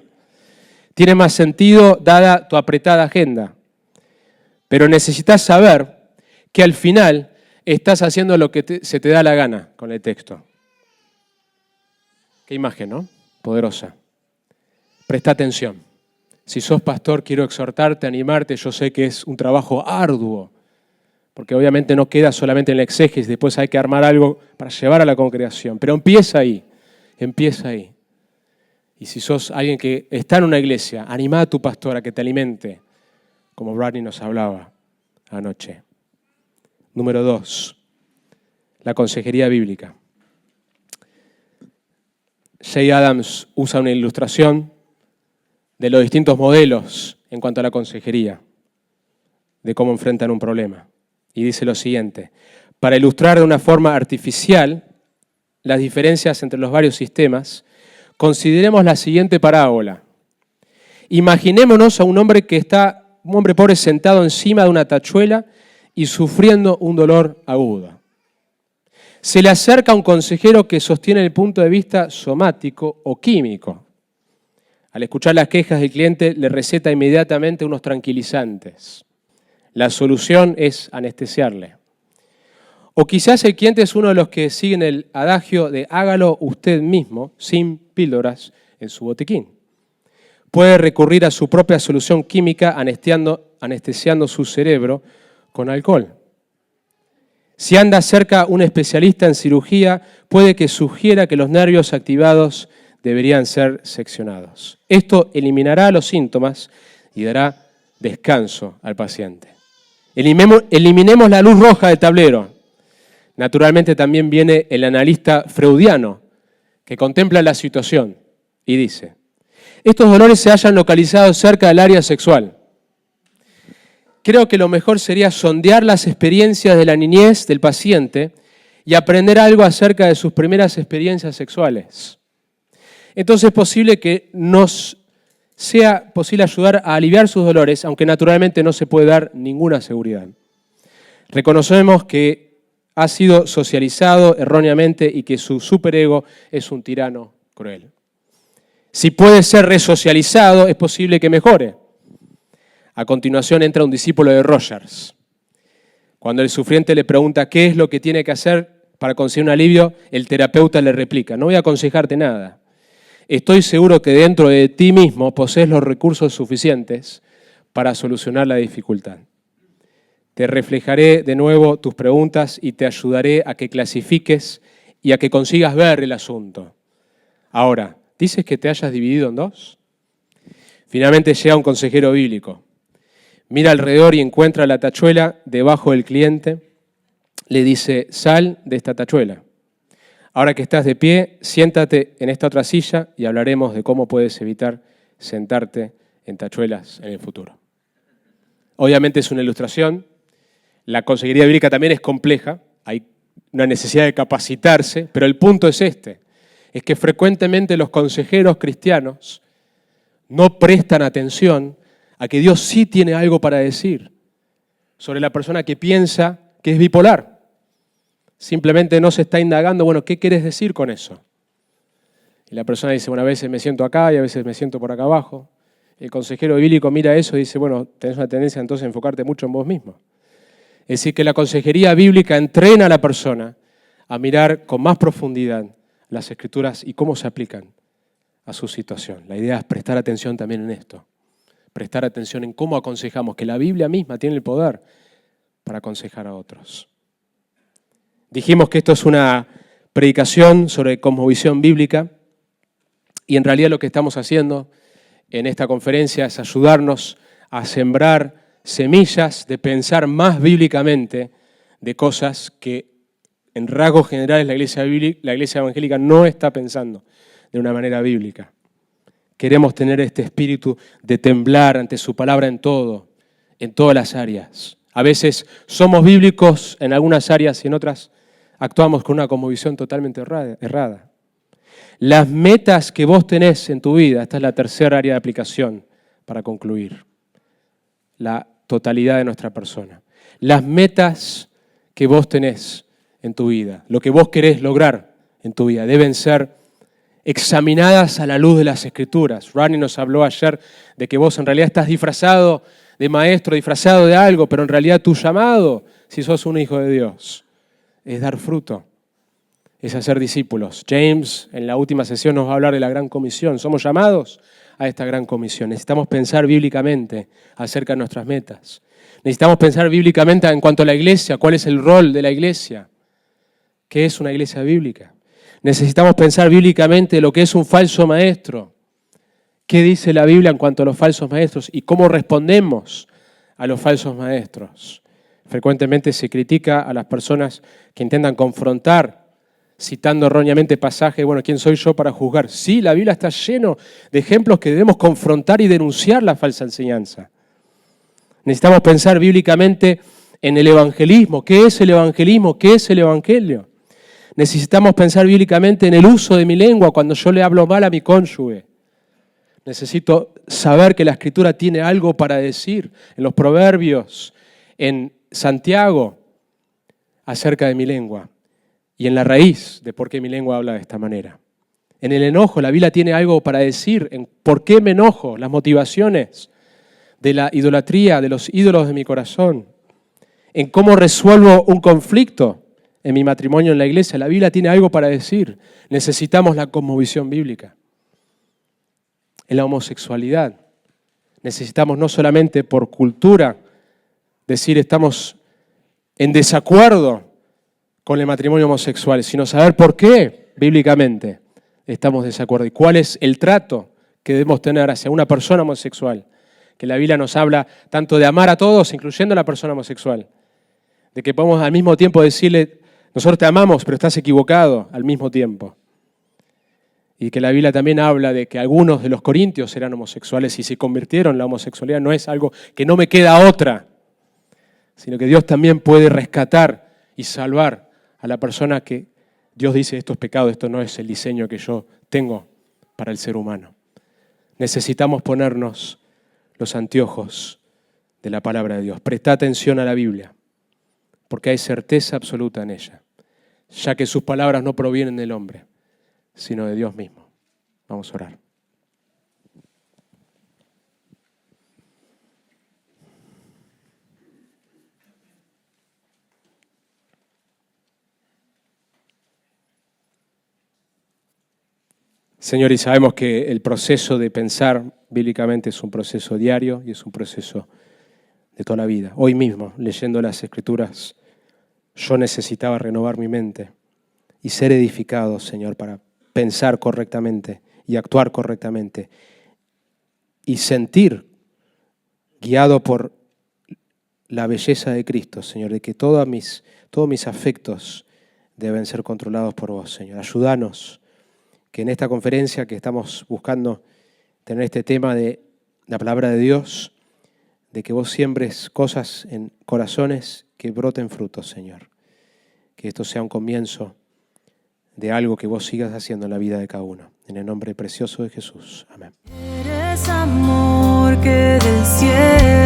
Tiene más sentido dada tu apretada agenda. Pero necesitas saber que al final estás haciendo lo que se te da la gana con el texto. Qué imagen, ¿no? Poderosa. Presta atención. Si sos pastor, quiero exhortarte, animarte. Yo sé que es un trabajo arduo, porque obviamente no queda solamente en la exégesis, después hay que armar algo para llevar a la congregación. Pero empieza ahí, empieza ahí. Y si sos alguien que está en una iglesia, anima a tu pastor a que te alimente, como Bradley nos hablaba anoche. Número 2, la consejería bíblica. Jay Adams usa una ilustración de los distintos modelos en cuanto a la consejería, de cómo enfrentan un problema. Y dice lo siguiente: para ilustrar de una forma artificial las diferencias entre los varios sistemas, consideremos la siguiente parábola. Imaginémonos a un hombre pobre sentado encima de una tachuela y sufriendo un dolor agudo. Se le acerca un consejero que sostiene el punto de vista somático o químico. Al escuchar las quejas del cliente, le receta inmediatamente unos tranquilizantes. La solución es anestesiarle. O quizás el cliente es uno de los que siguen el adagio de hágalo usted mismo, sin píldoras, en su botiquín. Puede recurrir a su propia solución química anestesiando su cerebro con alcohol. Si anda cerca un especialista en cirugía, puede que sugiera que los nervios activados deberían ser seccionados. Esto eliminará los síntomas y dará descanso al paciente. Eliminemos la luz roja del tablero. Naturalmente también viene el analista freudiano, que contempla la situación y dice: estos dolores se hallan localizados cerca del área sexual. Creo que lo mejor sería sondear las experiencias de la niñez del paciente y aprender algo acerca de sus primeras experiencias sexuales. Entonces es posible que nos sea posible ayudar a aliviar sus dolores, aunque naturalmente no se puede dar ninguna seguridad. Reconocemos que ha sido socializado erróneamente y que su superego es un tirano cruel. Si puede ser resocializado, es posible que mejore. A continuación entra un discípulo de Rogers. Cuando el sufriente le pregunta qué es lo que tiene que hacer para conseguir un alivio, el terapeuta le replica: no voy a aconsejarte nada. Estoy seguro que dentro de ti mismo posees los recursos suficientes para solucionar la dificultad. Te reflejaré de nuevo tus preguntas y te ayudaré a que clasifiques y a que consigas ver el asunto. Ahora, ¿dices que te hayas dividido en dos? Finalmente llega un consejero bíblico. Mira alrededor y encuentra la tachuela debajo del cliente. Le dice: sal de esta tachuela. Ahora que estás de pie, siéntate en esta otra silla y hablaremos de cómo puedes evitar sentarte en tachuelas en el futuro. Obviamente es una ilustración. La consejería bíblica también es compleja. Hay una necesidad de capacitarse, pero el punto es este. Es que frecuentemente los consejeros cristianos no prestan atención a que Dios sí tiene algo para decir sobre la persona que piensa que es bipolar. Simplemente no se está indagando, bueno, ¿qué quieres decir con eso? Y la persona dice, bueno, a veces me siento acá y a veces me siento por acá abajo. El consejero bíblico mira eso y dice, bueno, tenés una tendencia entonces a enfocarte mucho en vos mismo. Es decir, que la consejería bíblica entrena a la persona a mirar con más profundidad las Escrituras y cómo se aplican a su situación. La idea es prestar atención también en esto. Prestar atención en cómo aconsejamos, que la Biblia misma tiene el poder para aconsejar a otros. Dijimos que esto es una predicación sobre cosmovisión bíblica y en realidad lo que estamos haciendo en esta conferencia es ayudarnos a sembrar semillas de pensar más bíblicamente de cosas que en rasgos generales la iglesia evangélica no está pensando de una manera bíblica. Queremos tener este espíritu de temblar ante su palabra en todo, en todas las áreas. A veces somos bíblicos en algunas áreas y en otras actuamos con una cosmovisión totalmente errada. Las metas que vos tenés en tu vida, esta es la tercera área de aplicación para concluir, la totalidad de nuestra persona. Las metas que vos tenés en tu vida, lo que vos querés lograr en tu vida, deben ser examinadas a la luz de las Escrituras. Ronnie nos habló ayer de que vos en realidad estás disfrazado de maestro, disfrazado de algo, pero en realidad tu llamado, si sos un hijo de Dios, es dar fruto, es hacer discípulos. James en la última sesión nos va a hablar de la gran comisión. Somos llamados a esta gran comisión. Necesitamos pensar bíblicamente acerca de nuestras metas. Necesitamos pensar bíblicamente en cuanto a la iglesia, cuál es el rol de la iglesia, qué es una iglesia bíblica. Necesitamos pensar bíblicamente lo que es un falso maestro, qué dice la Biblia en cuanto a los falsos maestros y cómo respondemos a los falsos maestros. Frecuentemente se critica a las personas que intentan confrontar citando erróneamente pasajes, bueno, ¿quién soy yo para juzgar? Sí, la Biblia está lleno de ejemplos que debemos confrontar y denunciar la falsa enseñanza. Necesitamos pensar bíblicamente en el evangelismo. ¿Qué es el evangelismo? ¿Qué es el evangelio? Necesitamos pensar bíblicamente en el uso de mi lengua cuando yo le hablo mal a mi cónyuge. Necesito saber que la Escritura tiene algo para decir en los Proverbios, en Santiago, acerca de mi lengua. Y en la raíz de por qué mi lengua habla de esta manera. En el enojo, la Biblia tiene algo para decir en por qué me enojo, las motivaciones de la idolatría, de los ídolos de mi corazón. En cómo resuelvo un conflicto en mi matrimonio en la iglesia. La Biblia tiene algo para decir. Necesitamos la cosmovisión bíblica. En la homosexualidad. Necesitamos no solamente por cultura decir estamos en desacuerdo con el matrimonio homosexual, sino saber por qué bíblicamente estamos de desacuerdo y cuál es el trato que debemos tener hacia una persona homosexual. Que la Biblia nos habla tanto de amar a todos, incluyendo a la persona homosexual. De que podemos al mismo tiempo decirle, nosotros te amamos, pero estás equivocado al mismo tiempo. Y que la Biblia también habla de que algunos de los corintios eran homosexuales y se convirtieron. La homosexualidad no es algo que no me queda otra, sino que Dios también puede rescatar y salvar a la persona que Dios dice, esto es pecado, esto no es el diseño que yo tengo para el ser humano. Necesitamos ponernos los anteojos de la palabra de Dios. Presta atención a la Biblia, porque hay certeza absoluta en ella, ya que sus palabras no provienen del hombre, sino de Dios mismo. Vamos a orar. Señor, y sabemos que el proceso de pensar bíblicamente es un proceso diario y es un proceso de toda la vida. Hoy mismo, leyendo las Escrituras, yo necesitaba renovar mi mente y ser edificado, Señor, para pensar correctamente y actuar correctamente y sentir, guiado por la belleza de Cristo, Señor, de que todos mis afectos deben ser controlados por vos, Señor. Ayúdanos que en esta conferencia que estamos buscando tener este tema de la palabra de Dios, de que vos siembres cosas en corazones que broten frutos, Señor. Que esto sea un comienzo de algo que vos sigas haciendo en la vida de cada uno. En el nombre precioso de Jesús. Amén. Eres amor que del cielo